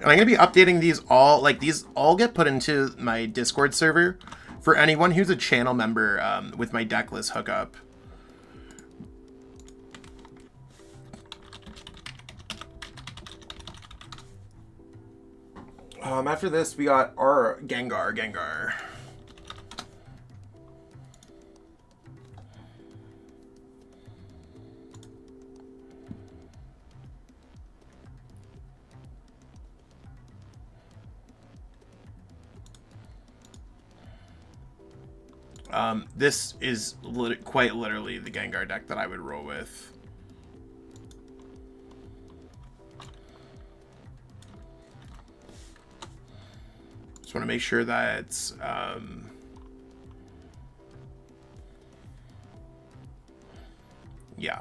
Speaker 1: And I'm going to be updating these all, like these all get put into my Discord server for anyone who's a channel member with my deck list hookup. After this, we got our Gengar. This is quite literally the Gengar deck that I would roll with. Just want to make sure that it's, yeah.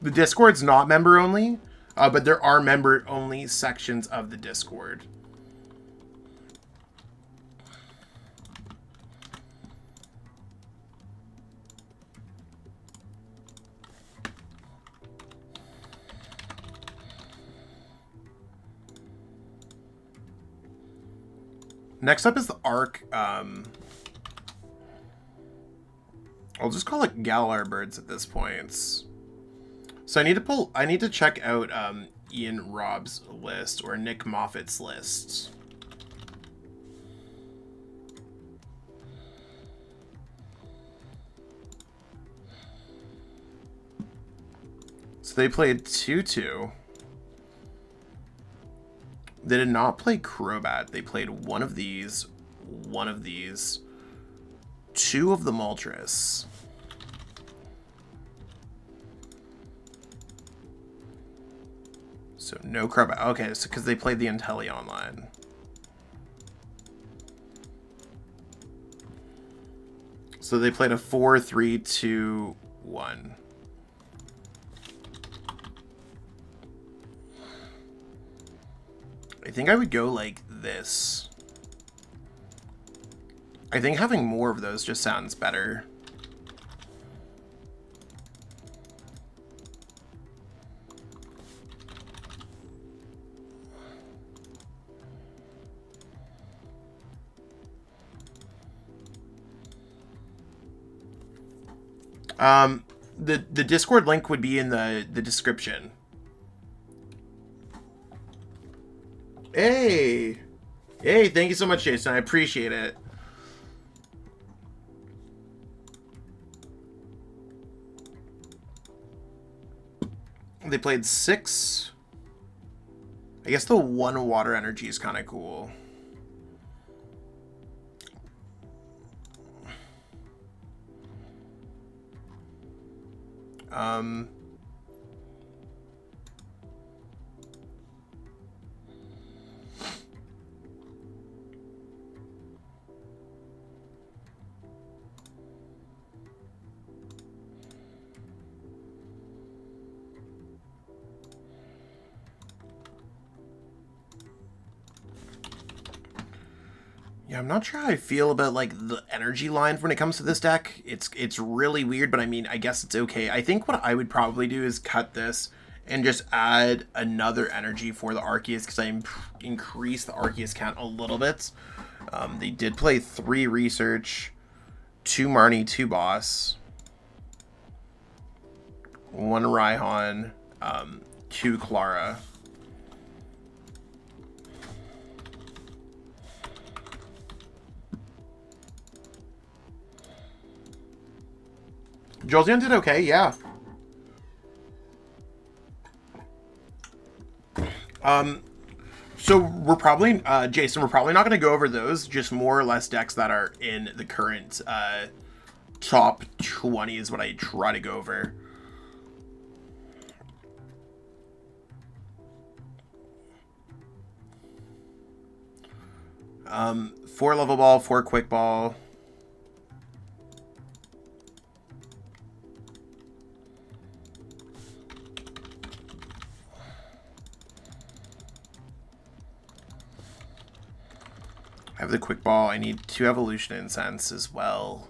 Speaker 1: The Discord's not member only, but there are member only sections of the Discord. Next up is the Arc. I'll just call it Galar Birds at this point. So I need to check out Ian Robb's list or Nick Moffat's list. So they played 2-2. They did not play Crobat. They played one of these, 2 of the Moltres. So no Crobat. Okay, so because they played the Inteleon line. So they played a 4-3-2-1. I think I would go like this. I think having more of those just sounds better. The Discord link would be in the description. Hey, thank you so much, Jason. I appreciate it. They played 6. I guess the 1 water energy is kind of cool. Yeah, I'm not sure how I feel about like the energy line when it comes to this deck. It's really weird, but I mean, I guess it's okay. I think what I would probably do is cut this and just add another energy for the Arceus because I increased the Arceus count a little bit. They did play 3 Research, 2 Marnie, 2 Boss, 1 Raihan, 2 Clara. Jolteon did okay, yeah. So we're probably, Jason, we're probably not going to go over those, just more or less decks that are in the current top 20 is what I try to go over. Four level ball, 4 quick ball. I have the quick ball. I need 2 evolution incense as well.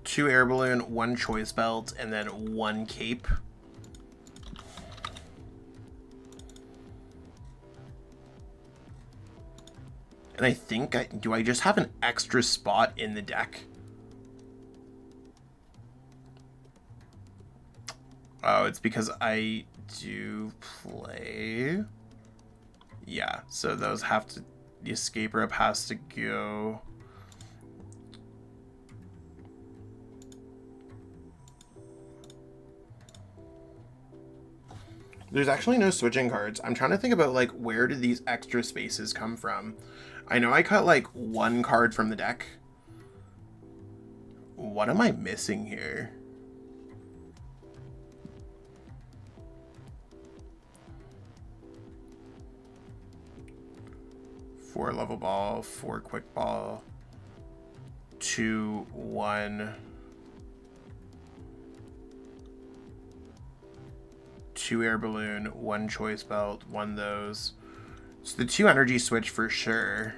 Speaker 1: Two air balloon, 1 choice belt, and then 1 cape. And I think do I just have an extra spot in the deck? Oh, it's because I do play. Yeah, so those have to, the escape rope has to go. There's actually no switching cards. I'm trying to think about, like, where did these extra spaces come from? I know I cut, like, 1 card from the deck. What am I missing here? Four level ball, 4 quick ball, 2, 1... 2 air balloon, 1 choice belt, 1 those. So the 2 energy switch for sure.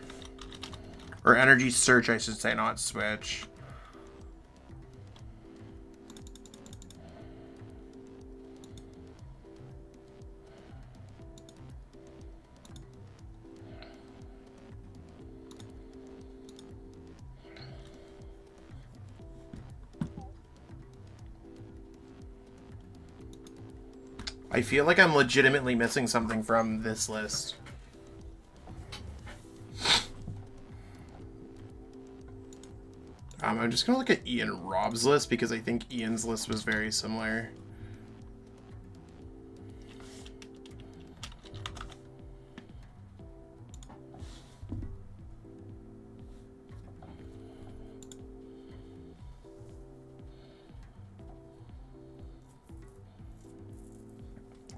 Speaker 1: Or energy search, I should say, not switch. I feel like I'm legitimately missing something from this list. I'm just going to look at Ian and Rob's list because I think Ian's list was very similar.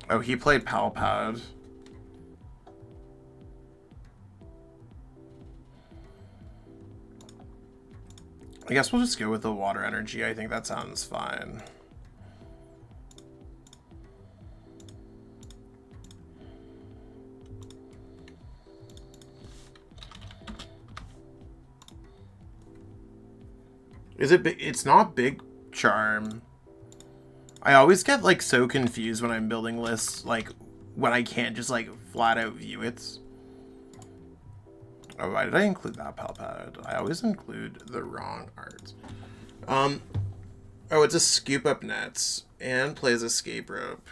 Speaker 1: Oh, he played Palpad. I guess we'll just go with the water energy. I think that sounds fine. Is it big? It's not Big Charm. I always get, like, so confused when I'm building lists, like, when I can't just, like, flat out view it. Oh, why did I include that Palpad? I always include the wrong art. Oh, it's a scoop up nets and plays escape rope.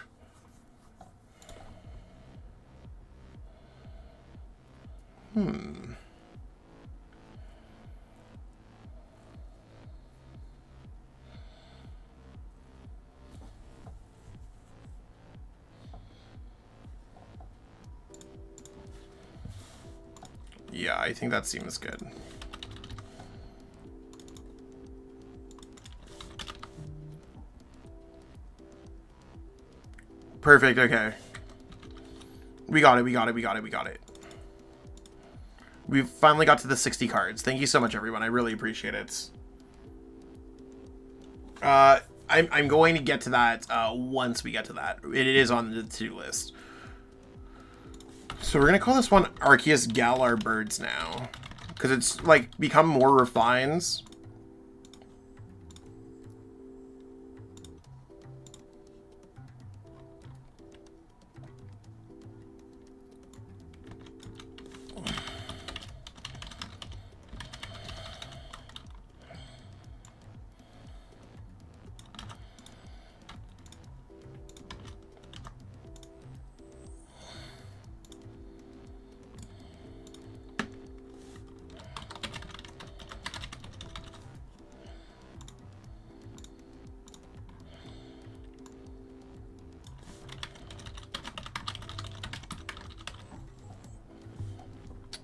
Speaker 1: Yeah, I think that seems good. Perfect, okay. We got it. We finally got to the 60 cards. Thank you so much, everyone. I really appreciate it. I'm going to get to that once we get to that. It is on the to-do list. So we're going to call this one Arceus Galar Birds now. Because it's, like, become more refined.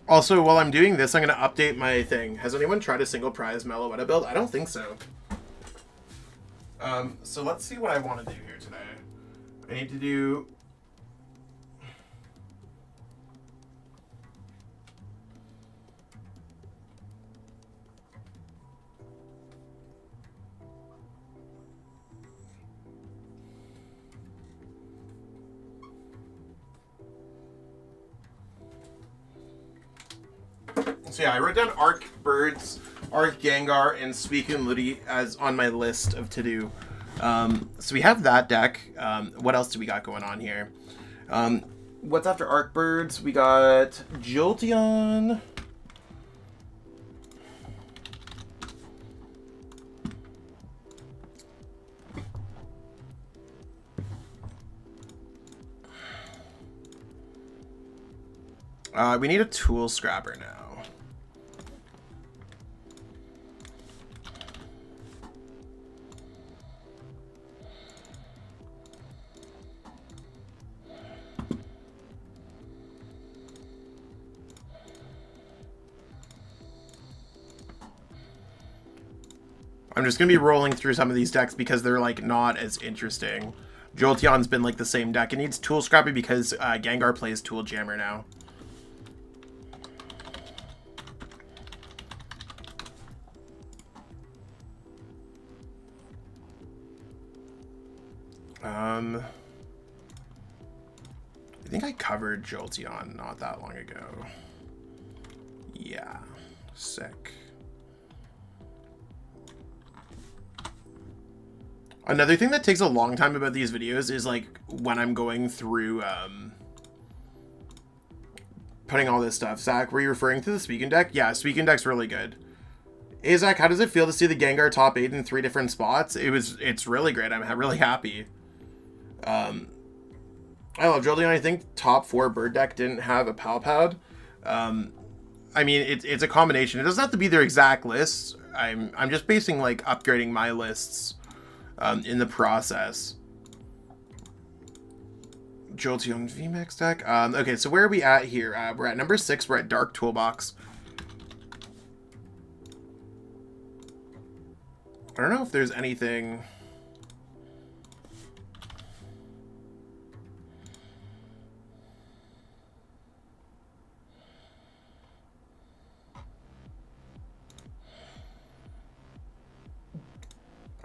Speaker 1: Also, while I'm doing this, I'm going to update my thing. Has anyone tried a single prize Meloetta build? I don't think so. So let's see what I want to do here today. I need to do... So yeah, I wrote down Arc Birds, Arc Gengar, and Suicune Ludi as on my list of to do. So we have that deck. What else do we got going on here? What's after Arc Birds? We got Jolteon. We need a Tool Scrapper now. I'm just going to be rolling through some of these decks because they're, like, not as interesting. Jolteon's been, like, the same deck. It needs Tool Scrapper because Gengar plays Tool Jammer now. I think I covered Jolteon not that long ago. Yeah, sick. Another thing that takes a long time about these videos is, like, when I'm going through, putting all this stuff. Zach, were you referring to the Suicune deck? Yeah, Suicune deck's really good. Hey, Zach, how does it feel to see the Gengar top 8 in 3 different spots? It's really great. I'm really happy. I love Jolteon. I think top 4 bird deck didn't have a Palpad. I mean, it's a combination. It doesn't have to be their exact lists. I'm just basing, like, upgrading my lists in the process. Jolteon VMAX deck. Okay, so where are we at here? We're at number 6. We're at Dark Toolbox. I don't know if there's anything...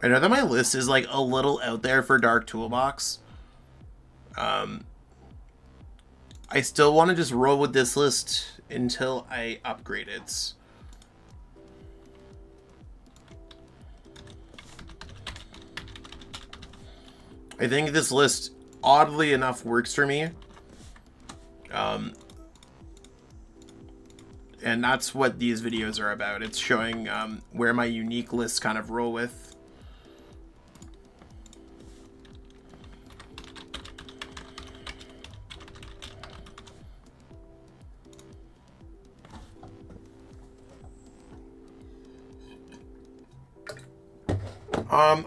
Speaker 1: I know that my list is, like, a little out there for Dark Toolbox. I still want to just roll with this list until I upgrade it. I think this list, oddly enough, works for me. And that's what these videos are about. It's showing where my unique lists kind of roll with.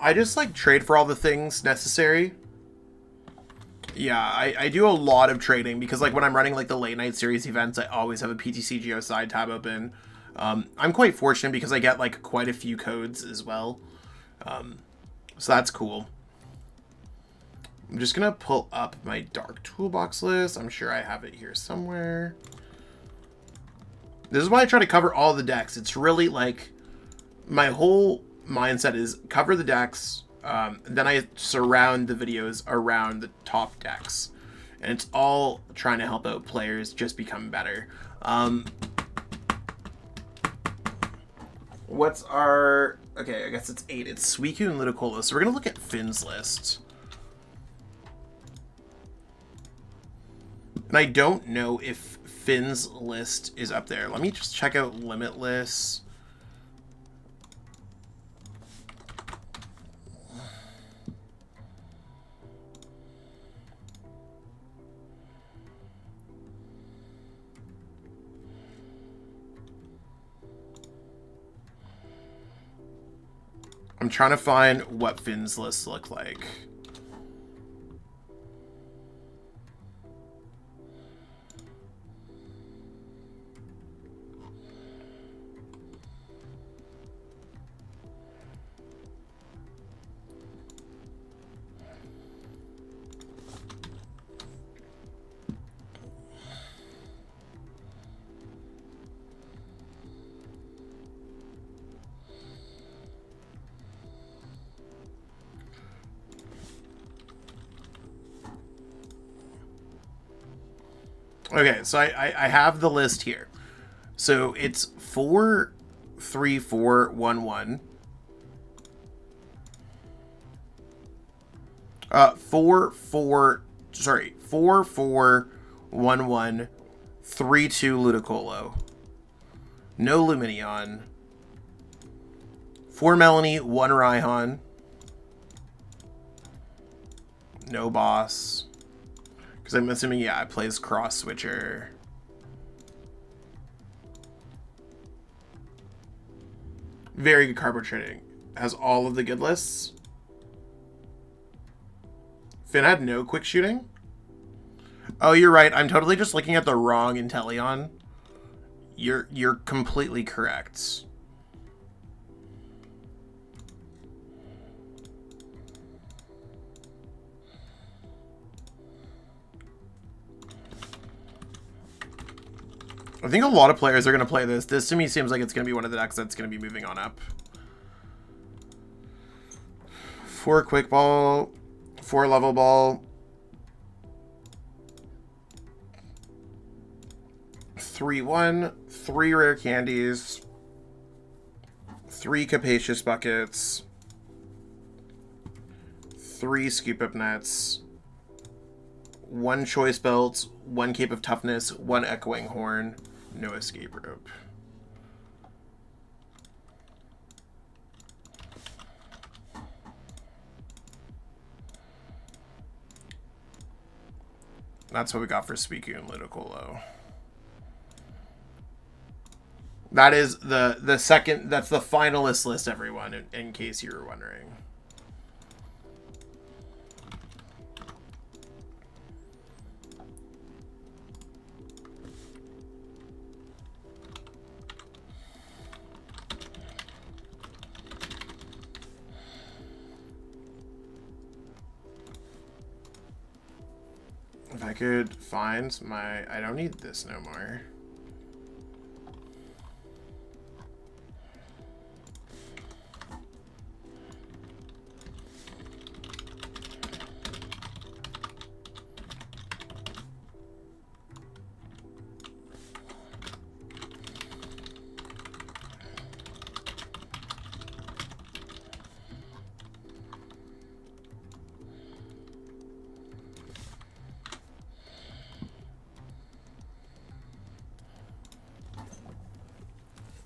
Speaker 1: I just, like, trade for all the things necessary. Yeah, I do a lot of trading because, like, when I'm running, like, the late night series events, I always have a PTCGO side tab open. I'm quite fortunate because I get, like, quite a few codes as well. So that's cool. I'm just gonna pull up my Dark Toolbox list. I'm sure I have it here somewhere. This is why I try to cover all the decks. It's really, like, my whole mindset is cover the decks, Then I surround the videos around the top decks. And it's all trying to help out players just become better. What's our... Okay, I guess it's 8. It's Suicune and Ludicolo. So we're going to look at Finn's list. And I don't know if Finn's list is up there. Let me just check out Limitless. I'm trying to find what Finn's lists look like. Okay, so I have the list here. So it's 4, 3, 4, 1, 1. 4, 4, 1, 1, 3, 2 Ludicolo. No Lumineon. 4 Melanie, 1 Raihan. No Boss. Because I'm assuming, yeah, it plays Cross Switcher. Very good cardboard trading. Has all of the good lists. Finn had no quick shooting. Oh, you're right. I'm totally just looking at the wrong Inteleon. You're completely correct. I think a lot of players are going to play this. This to me seems like it's going to be one of the decks that's going to be moving on up. 4 Quick Ball, 4 Level Ball, 3-1, 3 Rare Candies, 3 Capacious Buckets, 3 Scoop Up Nets, 1 Choice Belt, 1 Cape of Toughness, 1 Echoing Horn, no Escape Rope. That's what we got for Suicune and Ludicolo. That is the second, that's the finalist list, everyone, in case you were wondering. If I could find my... I don't need this no more.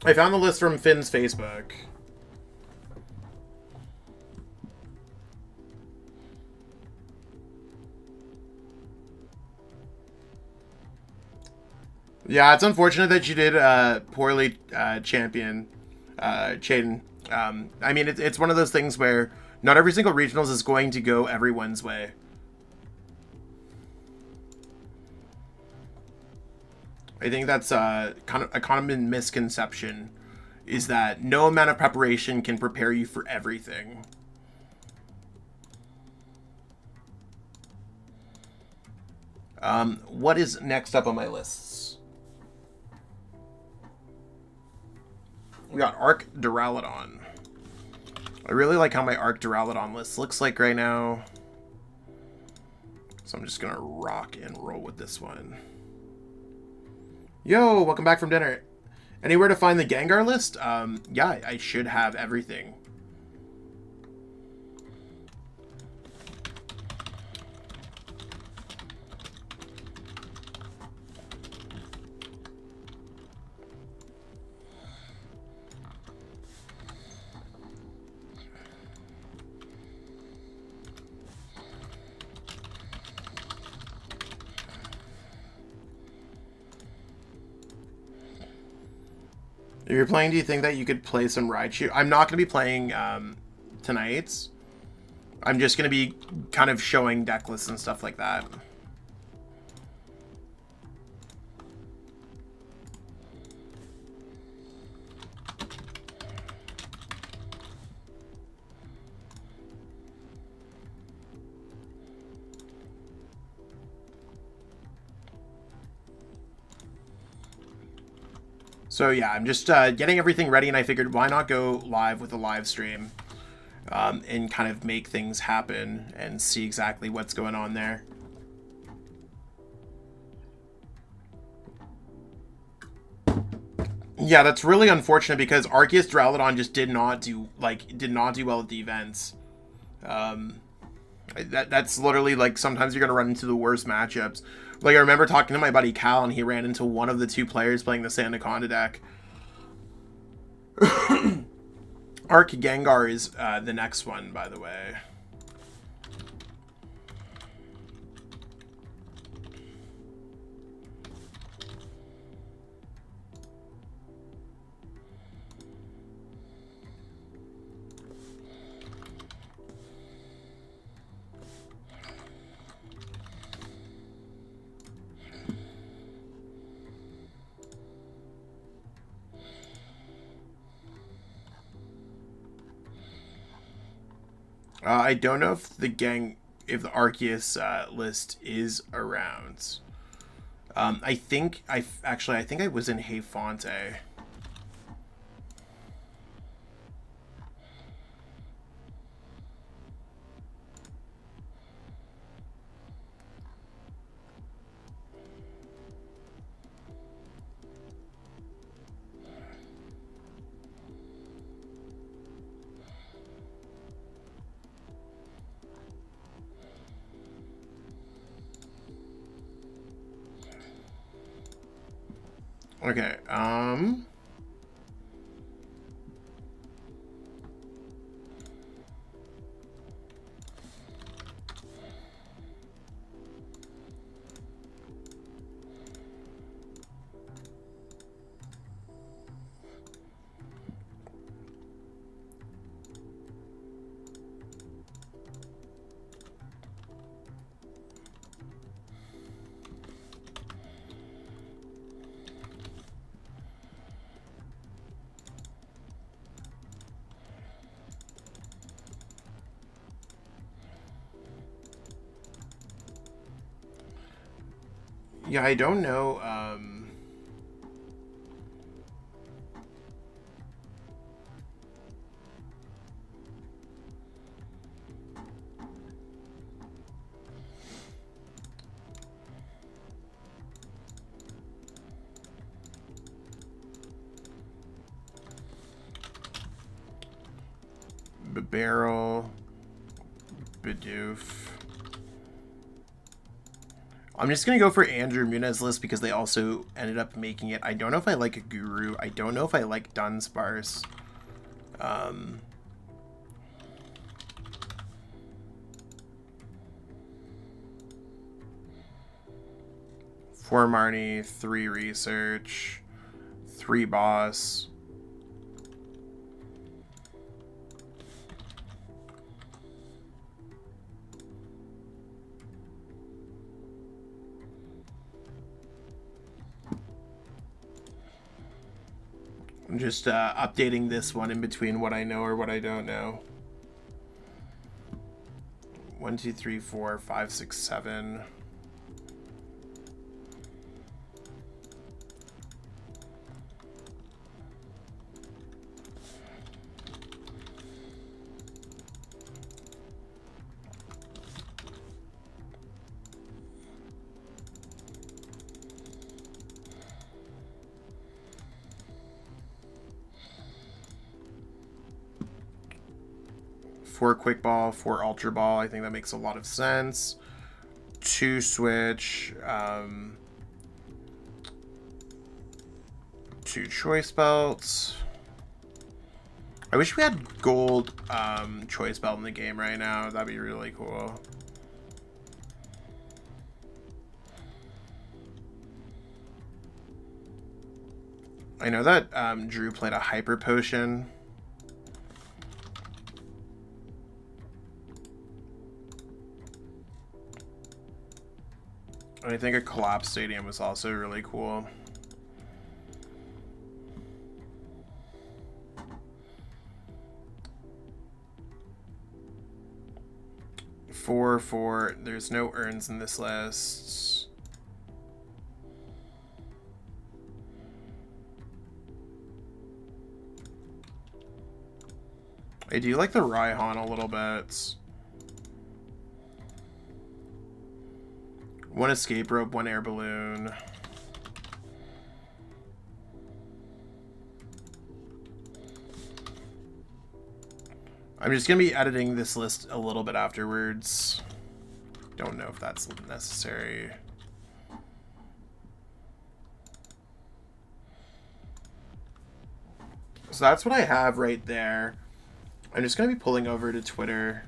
Speaker 1: I found the list from Finn's Facebook. Yeah, it's unfortunate that you did poorly, champion Chaden. I mean, it's one of those things where not every single regionals is going to go everyone's way. I think that's kind of a common misconception, is that no amount of preparation can prepare you for everything. What is next up on my lists? We got Arc Duraludon. I really like how my Arc Duraludon list looks like right now. So I'm just going to rock and roll with this one. Yo, welcome back from dinner. Anywhere to find the Gengar list? Yeah, I should have everything. If you're playing, do you think that you could play some Raichu? I'm not going to be playing tonight. I'm just going to be kind of showing deck lists and stuff like that. So yeah, I'm just getting everything ready, and I figured why not go live with a live stream and kind of make things happen and see exactly what's going on there. Yeah, that's really unfortunate because Arceus Duraludon just did not do well at the events. That's literally like sometimes you're gonna run into the worst matchups. Like I remember talking to my buddy Cal, and he ran into one of the two players playing the Sandaconda deck. Arc Gengar is the next one, by the way. I don't know if the Arceus list is around. I think I was in Hey Fonte. Okay, yeah, I don't know. Barrel, Bidoof. I'm just going to go for Andrew Muniz list because they also ended up making it. I don't know if I like a Guru. I don't know if I like Dunsparce. Four Marnie, 3 Research, 3 Boss. I'm just updating this one in between what I know or what I don't know. 1, 2, 3, 4, 5, 6, 7. 4 quick ball, 4 ultra ball. I think that makes a lot of sense. 2 switch, 2 choice belts. I wish we had gold choice belt in the game right now. That'd be really cool. I know that Drew played a hyper potion. And I think a collapse stadium was also really cool. Four. There's no urns in this list. I do like the Raihan a little bit. 1 escape rope, 1 air balloon. I'm just going to be editing this list a little bit afterwards. Don't know if that's necessary. So that's what I have right there. I'm just going to be pulling over to Twitter.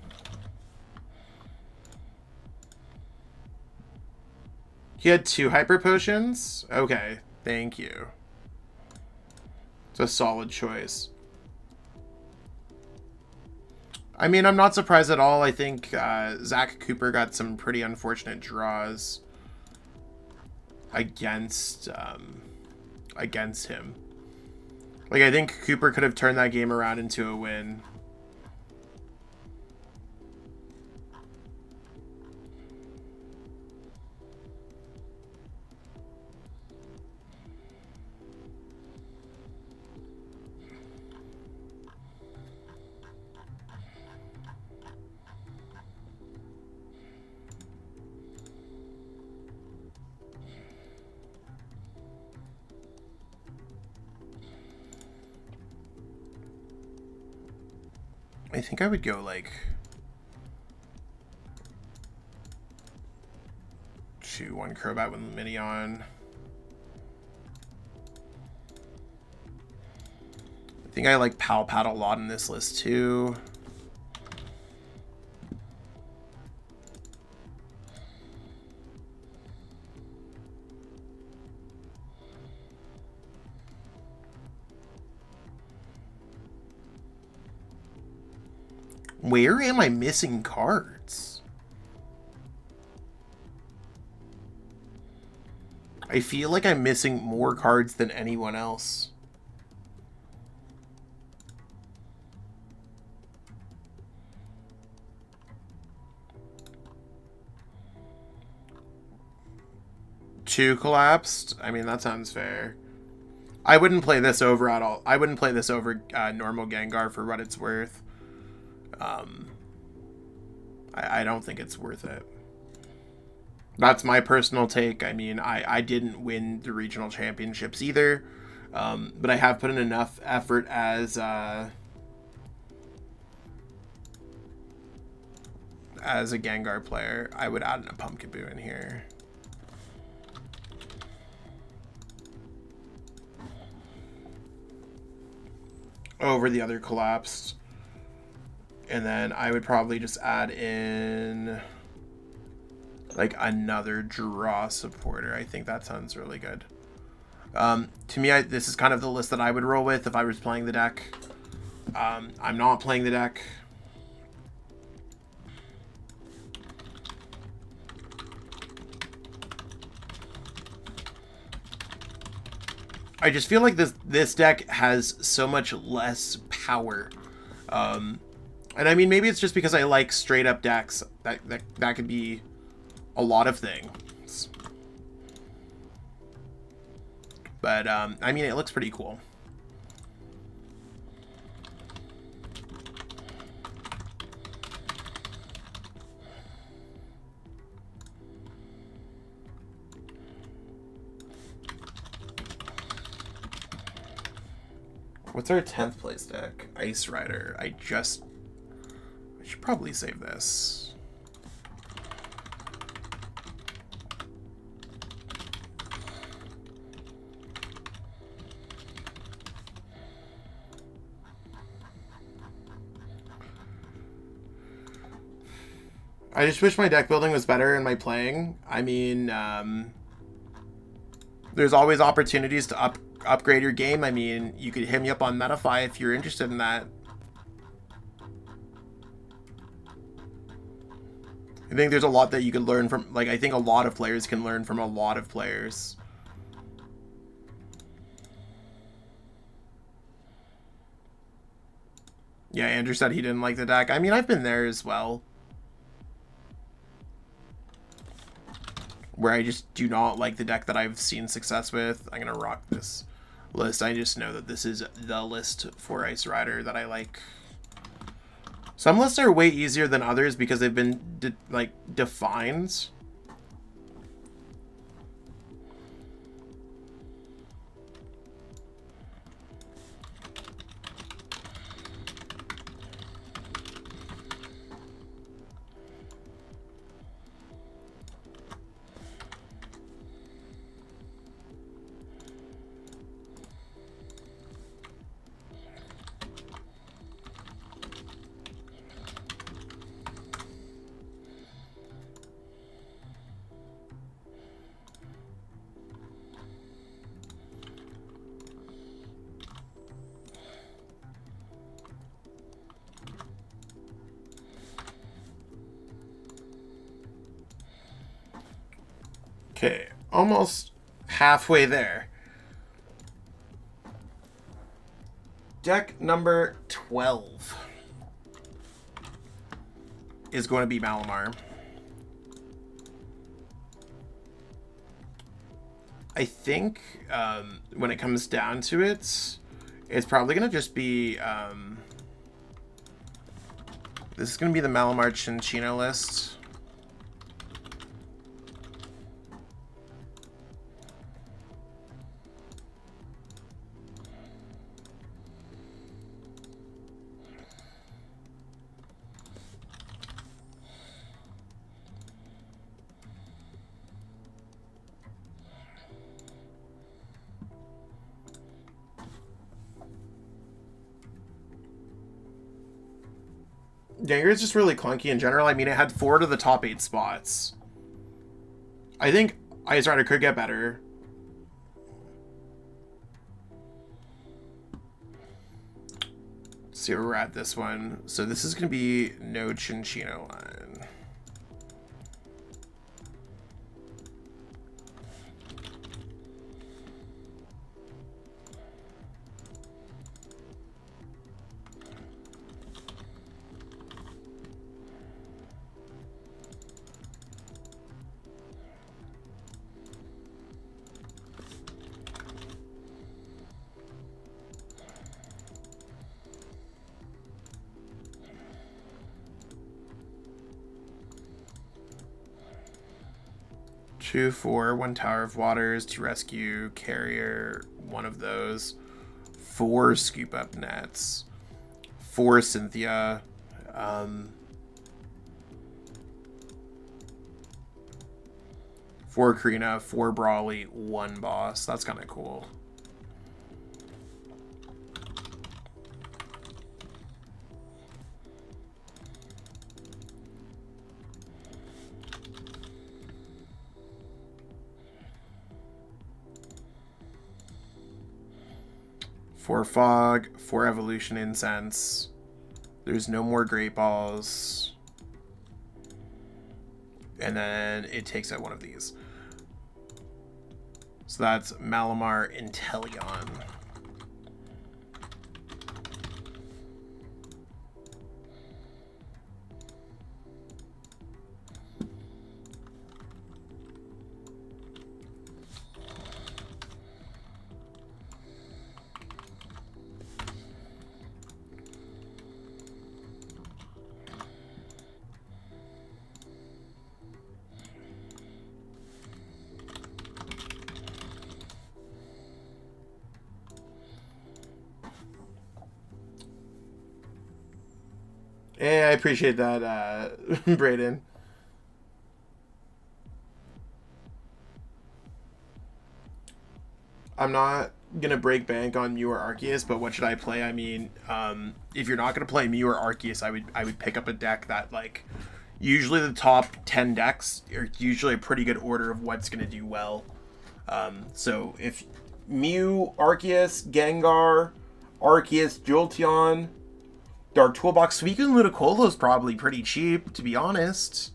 Speaker 1: He had 2 hyper potions? Okay, thank you. It's a solid choice. I mean, I'm not surprised at all. I think Zach Cooper got some pretty unfortunate draws against him. Like, I think Cooper could have turned that game around into a win. I think I would go like 2, 1 Crobat, 1 Minion. I think I like Pal Pad a lot in this list too. Where am I missing cards? I feel like I'm missing more cards than anyone else. Two collapsed? I mean, that sounds fair. I wouldn't play this over at all. I wouldn't play this over normal Gengar for what it's worth. I don't think it's worth it. That's my personal take. I mean, I didn't win the regional championships either, but I have put in enough effort as a Gengar player. I would add a Pumpkaboo in here. Over the other collapsed. And then I would probably just add in like another draw supporter. I think that sounds really good. To me, this is kind of the list that I would roll with if I was playing the deck. I'm not playing the deck. I just feel like this deck has so much less power. And I mean, maybe it's just because I like straight up decks. That could be a lot of things. But, I mean, it looks pretty cool. What's our 10th place deck? Ice Rider. I I should probably save this. I just wish my deck building was better in my playing. I mean, there's always opportunities to upgrade your game. I mean, you could hit me up on Metafy if you're interested in that. I think there's a lot that you can learn from, like, I think a lot of players can learn from a lot of players. Yeah, Andrew said he didn't like the deck. I mean, I've been there as well. Where I just do not like the deck that I've seen success with. I'm going to rock this list. I just know that this is the list for Ice Rider that I like. Some lists are way easier than others because they've been, defined. Okay, almost halfway there. Deck number 12 is going to be Malamar. I think when it comes down to it, it's probably going to just be... this is going to be the Malamar Chinchino list. Dagger is just really clunky in general. I mean, it had 4 to the top 8 spots. I think Ice Rider could get better. Let's see where we're at this one. So this is going to be no Chinchino line. Two, 4, 1 Tower of Waters, 2 Rescue, Carrier, 1 of those, 4 Scoop Up Nets, 4 Cynthia, 4 Karina, 4 Brawly, 1 Boss. That's kind of cool. Four Fog, 4 Evolution Incense. There's no more Great Balls. And then it takes out 1 of these. So that's Malamar Inteleon. Hey, I appreciate that, Brayden. I'm not gonna break bank on Mew or Arceus, but what should I play? I mean, if you're not gonna play Mew or Arceus, I would pick up a deck that like usually the top 10 decks are usually a pretty good order of what's gonna do well. So if Mew, Arceus, Gengar, Arceus, Jolteon, Dark Toolbox, Suicune Ludicolo is probably pretty cheap, to be honest.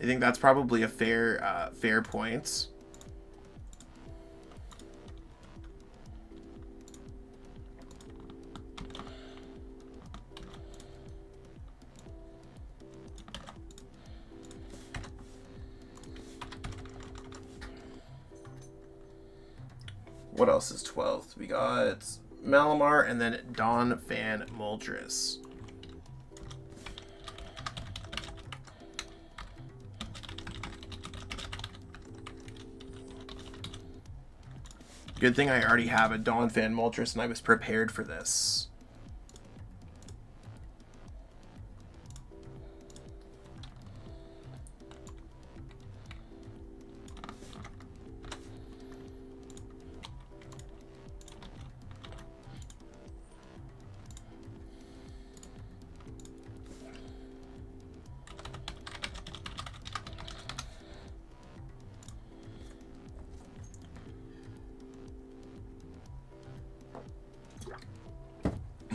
Speaker 1: I think that's probably a fair point. What else is 12th? We got Malamar and then Dawn Fan Moltres. Good thing I already have a Dawn Fan Moltres and I was prepared for this.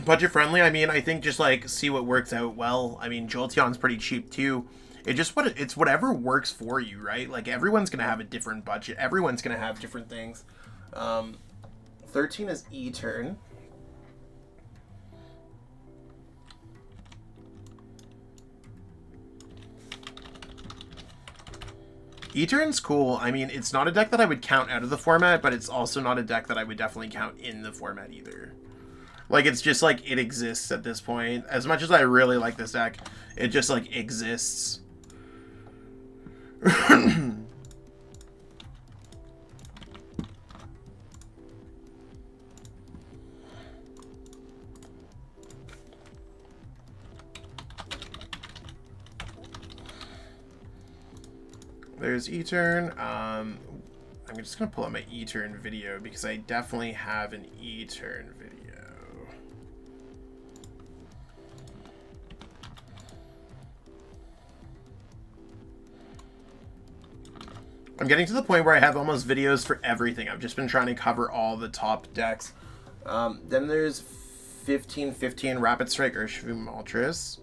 Speaker 1: Budget friendly. I mean, I think just like see what works out well. I mean, Jolteon's pretty cheap too. It's whatever works for you, right? Like everyone's gonna have a different budget. Everyone's gonna have different things. 13 is E-turn. E-turn's cool. I mean, it's not a deck that I would count out of the format, but it's also not a deck that I would definitely count in the format either. Like, it's just, like, it exists at this point. As much as I really like this deck, it just, like, exists. There's E-turn. I'm just going to pull up my E-turn video because I definitely have an E-turn video. I'm getting to the point where I have almost videos for everything. I've just been trying to cover all the top decks. Then there's 1515 Rapid Strike Urshifu Moltres.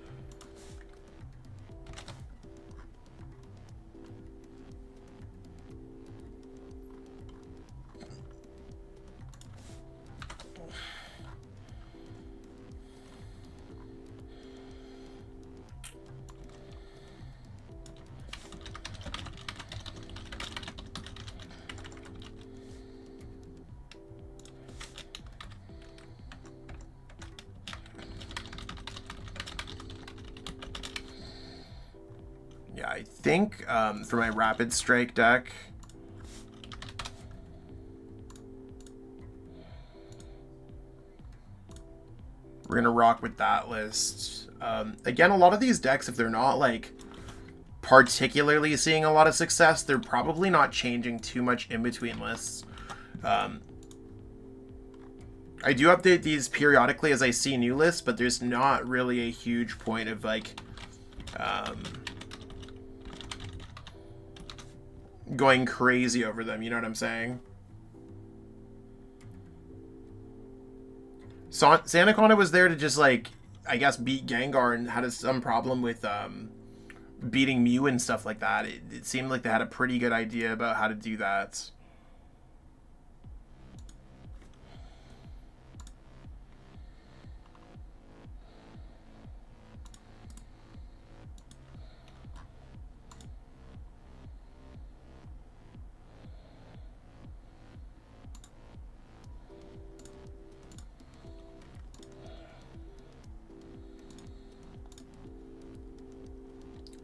Speaker 1: Yeah, I think for my Rapid Strike deck, we're going to rock with that list. Again, a lot of these decks, if they're not like particularly seeing a lot of success, they're probably not changing too much in between lists. I do update these periodically as I see new lists, but there's not really a huge point of like going crazy over them, you know what I'm saying? Sanacona was there to just like, I guess, beat Gengar and had some problem with beating Mew and stuff like that. It seemed like they had a pretty good idea about how to do that.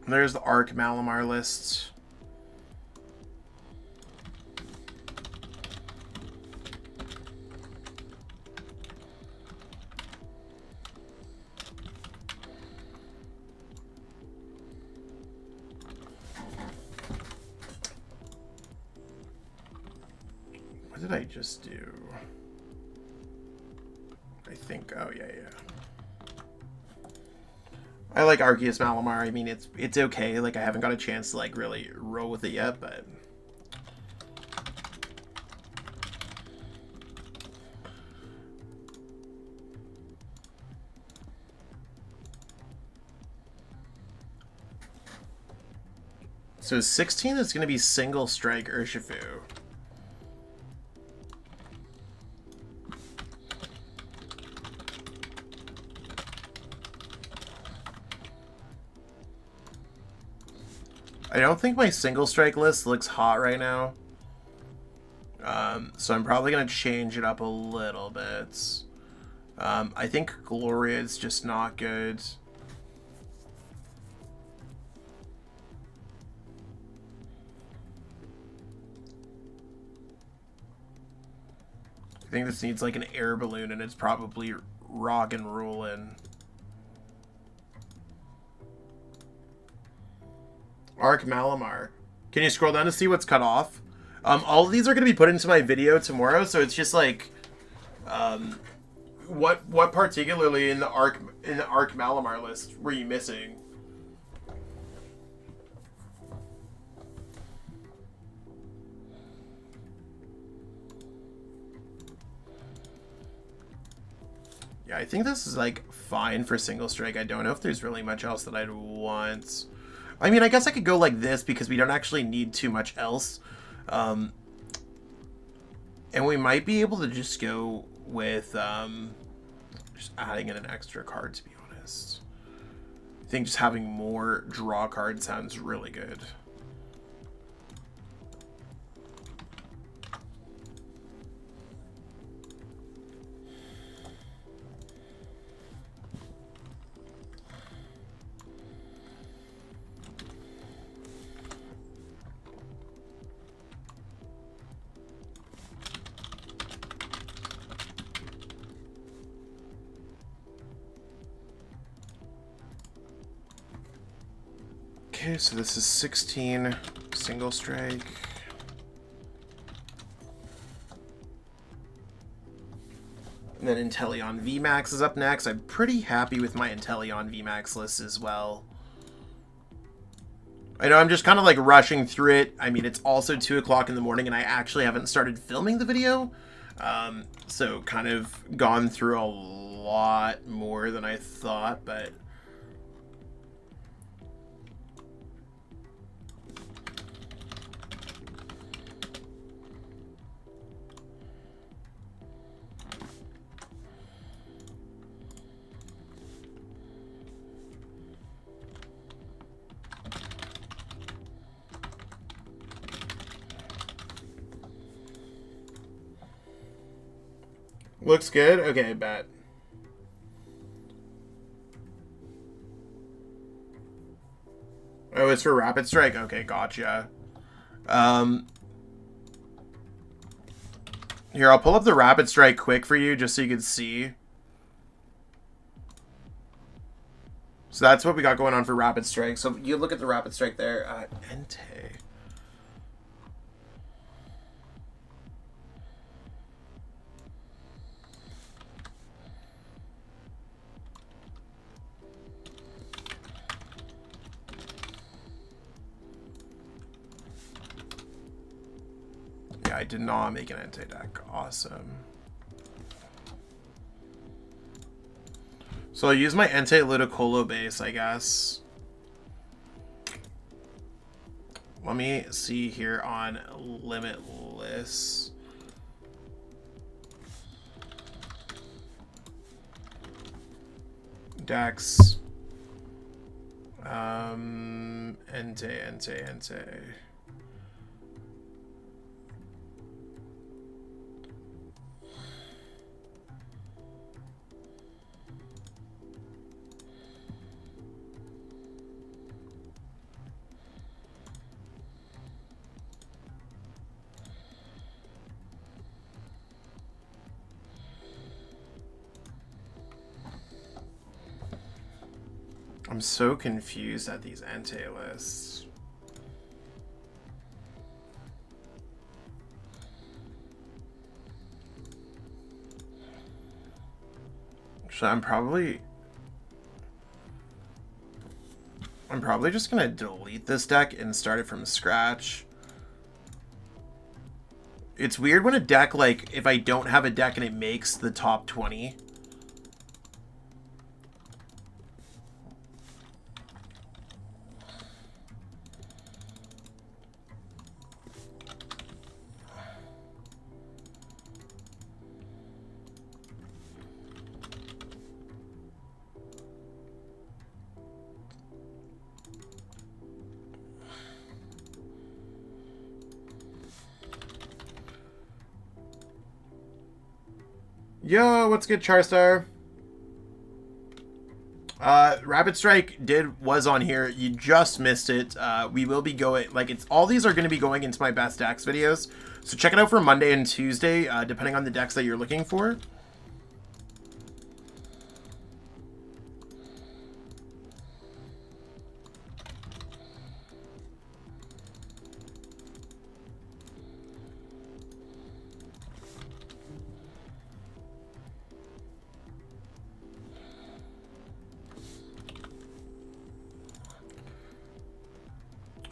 Speaker 1: There's the Arc Malamar list. did I just do? I think, oh yeah. I like Arceus Malamar. I mean, it's okay. Like, I haven't got a chance to, like, really roll with it yet, but... So 16 is going to be single strike Urshifu. I don't think my single strike list looks hot right now. So I'm probably going to change it up a little bit. I think Gloria is just not good. I think this needs like an air balloon, and it's probably rock and rollin'. Arc Malamar. Can you scroll down to see what's cut off? All of these are going to be put into my video tomorrow, so it's just like, what particularly in the Arc Malamar list were you missing? Yeah, I think this is like fine for single strike. I don't know if there's really much else that I'd want. I mean, I guess I could go like this because we don't actually need too much else. And we might be able to just go with just adding in an extra card, to be honest. I think just having more draw cards sounds really good. Okay, so this is 16 single strike. And then Inteleon VMAX is up next. I'm pretty happy with my Inteleon VMAX list as well. I know I'm just kind of like rushing through it. I mean, it's also 2 o'clock in the morning and I actually haven't started filming the video. So kind of gone through a lot more than I thought, but... Looks good? Okay, bet. Oh, it's for Rapid Strike? Okay, gotcha. Here, I'll pull up the Rapid Strike quick for you, just so you can see. So that's what we got going on for Rapid Strike. So you look at the Rapid Strike there. Entei. I did not make an Entei deck. Awesome. So I'll use my Entei Ludicolo base, I guess. Let me see here on Limitless. Decks. Entei. I'm so confused at these Entei lists. So I'm probably just gonna delete this deck and start it from scratch. It's weird when a deck, like, if I don't have a deck and it makes the top 20. Yo, what's good, Charstar? Rapid Strike was on here. You just missed it. We will be going, like, it's all these are going to be going into my best decks videos. So check it out for Monday and Tuesday, depending on the decks that you're looking for.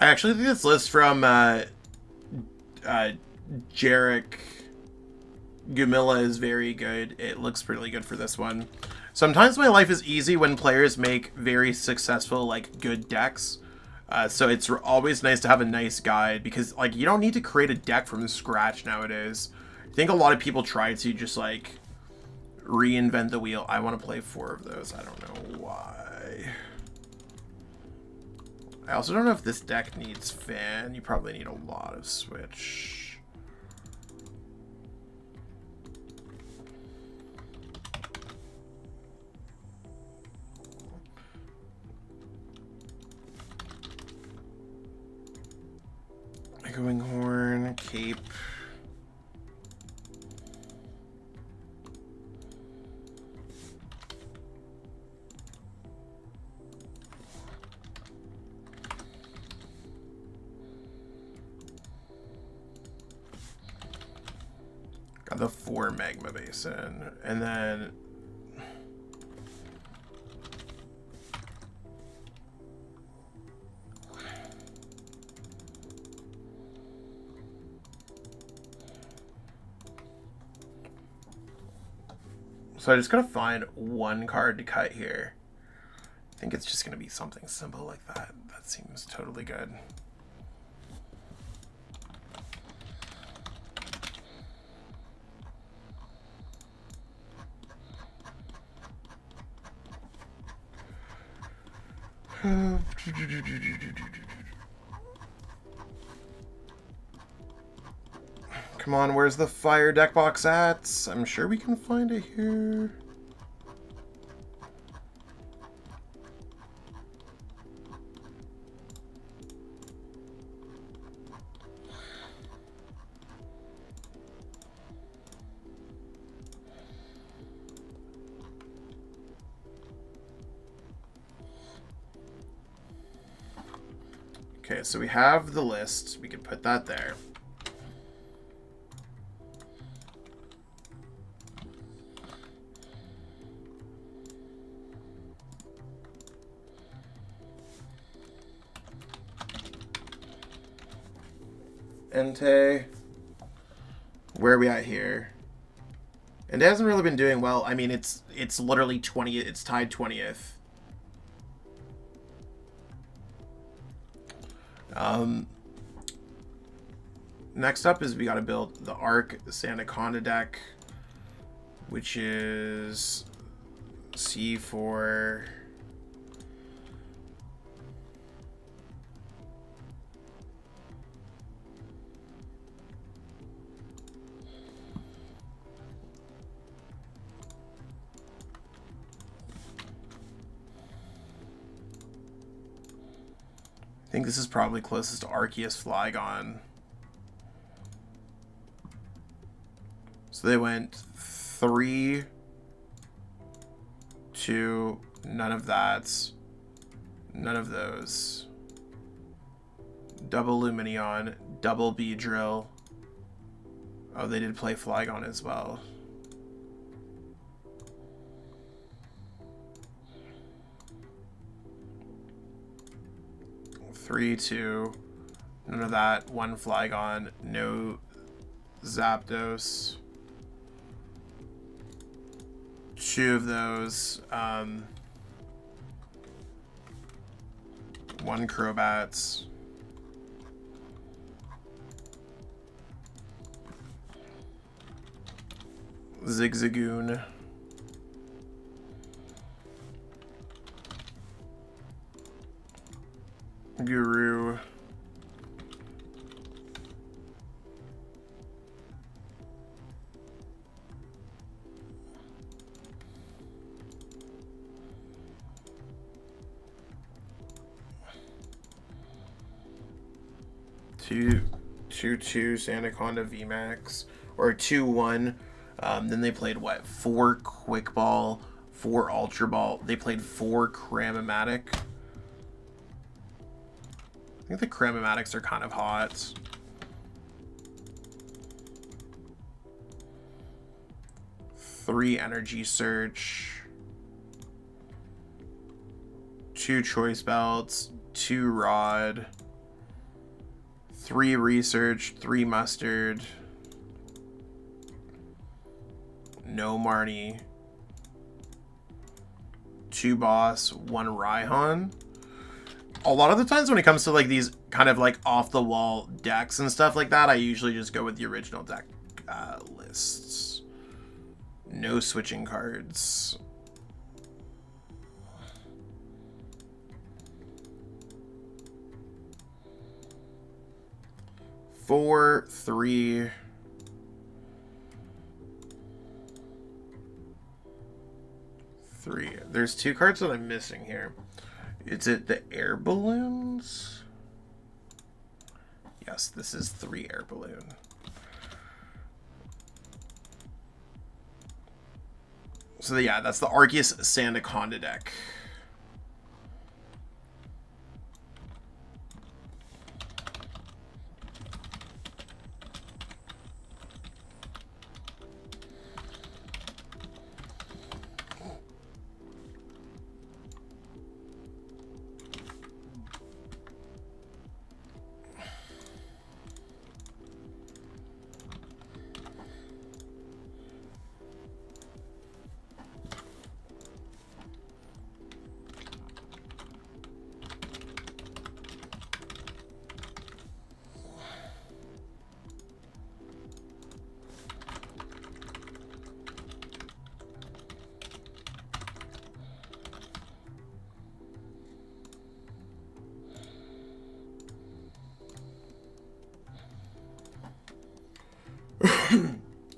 Speaker 1: I actually think this list from Jarek Gumilla is very good. It looks really good for this one. Sometimes my life is easy when players make very successful, like, good decks. So it's always nice to have a nice guide because, like, you don't need to create a deck from scratch nowadays. I think a lot of people try to just, like, reinvent the wheel. I want to play 4 of those. I don't know why. I also don't know if this deck needs fan. You probably need a lot of switch. Echoing Horn, Cape. Got the 4 Magma Basin, and then so I just gotta find one card to cut here. I think it's just gonna be something simple like that. That seems totally good. Come on, where's the fire deck box at? I'm sure we can find it here. Okay, so we have the list. We can put that there. Entei. Where are we at here? And it hasn't really been doing well. I mean, it's literally 20th. It's tied 20th. Next up is we got to build the Arc Sandaconda deck, which is C4. I think this is probably closest to Arceus Flygon. So they went 3, 2, none of that, none of those. Double Lumineon, double Beedrill. Oh, they did play Flygon as well. 3/2. None of that. 1 Flygon. No Zapdos. 2 of those. 1 Crobats. Zigzagoon. Guru. Two 2/2 Anaconda VMAX, or 2/1. Then they played what? 4 Quick Ball, 4 Ultra Ball. They played 4 Cramomatic. I think the Cramomatics are kind of hot. Three Energy Search. 2 Choice Belts. 2 Rod. 3 Research. 3 Mustard. No Marnie. 2 Boss. 1 Raihan. A lot of the times when it comes to like these kind of like off the wall decks and stuff like that, I usually just go with the original deck lists. No switching cards. Four, 3. There's 2 cards that I'm missing here. Is it the air balloons? Yes, this is 3 air balloon. So yeah, that's the Arceus Sandaconda deck.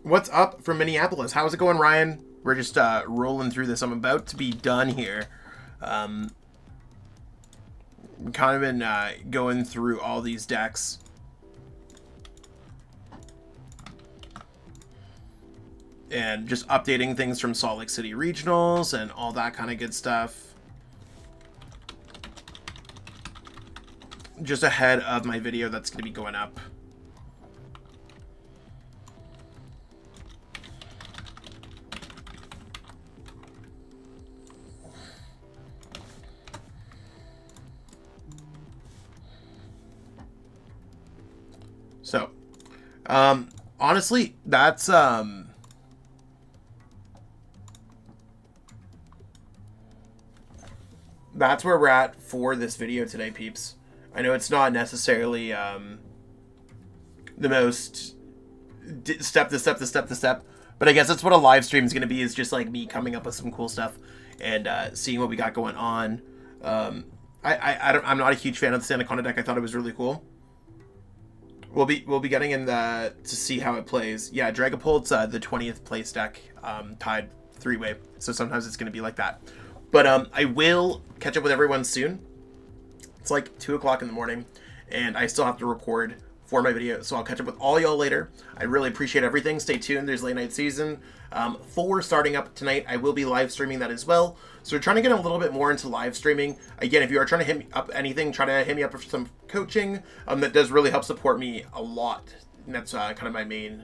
Speaker 1: What's up from Minneapolis? How's it going, Ryan? We're just rolling through this. I'm about to be done here. Kind of been going through all these decks. And just updating things from Salt Lake City Regionals and all that kind of good stuff. Just ahead of my video that's going to be going up. So, honestly, that's where we're at for this video today, peeps. I know it's not necessarily the most step to step, but I guess that's what a live stream is going to be, is just like me coming up with some cool stuff and seeing what we got going on. I'm not a huge fan of the Sandaconda deck. I thought it was really cool. We'll be getting in to see how it plays. Yeah, Dragapult's the 20th place deck, tied 3-way. So sometimes it's going to be like that. But I will catch up with everyone soon. It's like 2 o'clock in the morning, and I still have to record for my video. So I'll catch up with all y'all later. I really appreciate everything. Stay tuned. There's late night season 4 starting up tonight. I will be live streaming that as well. So we're trying to get a little bit more into live streaming. Again, if you are trying to hit me up anything, try to hit me up for some coaching. That does really help support me a lot. And that's kind of my main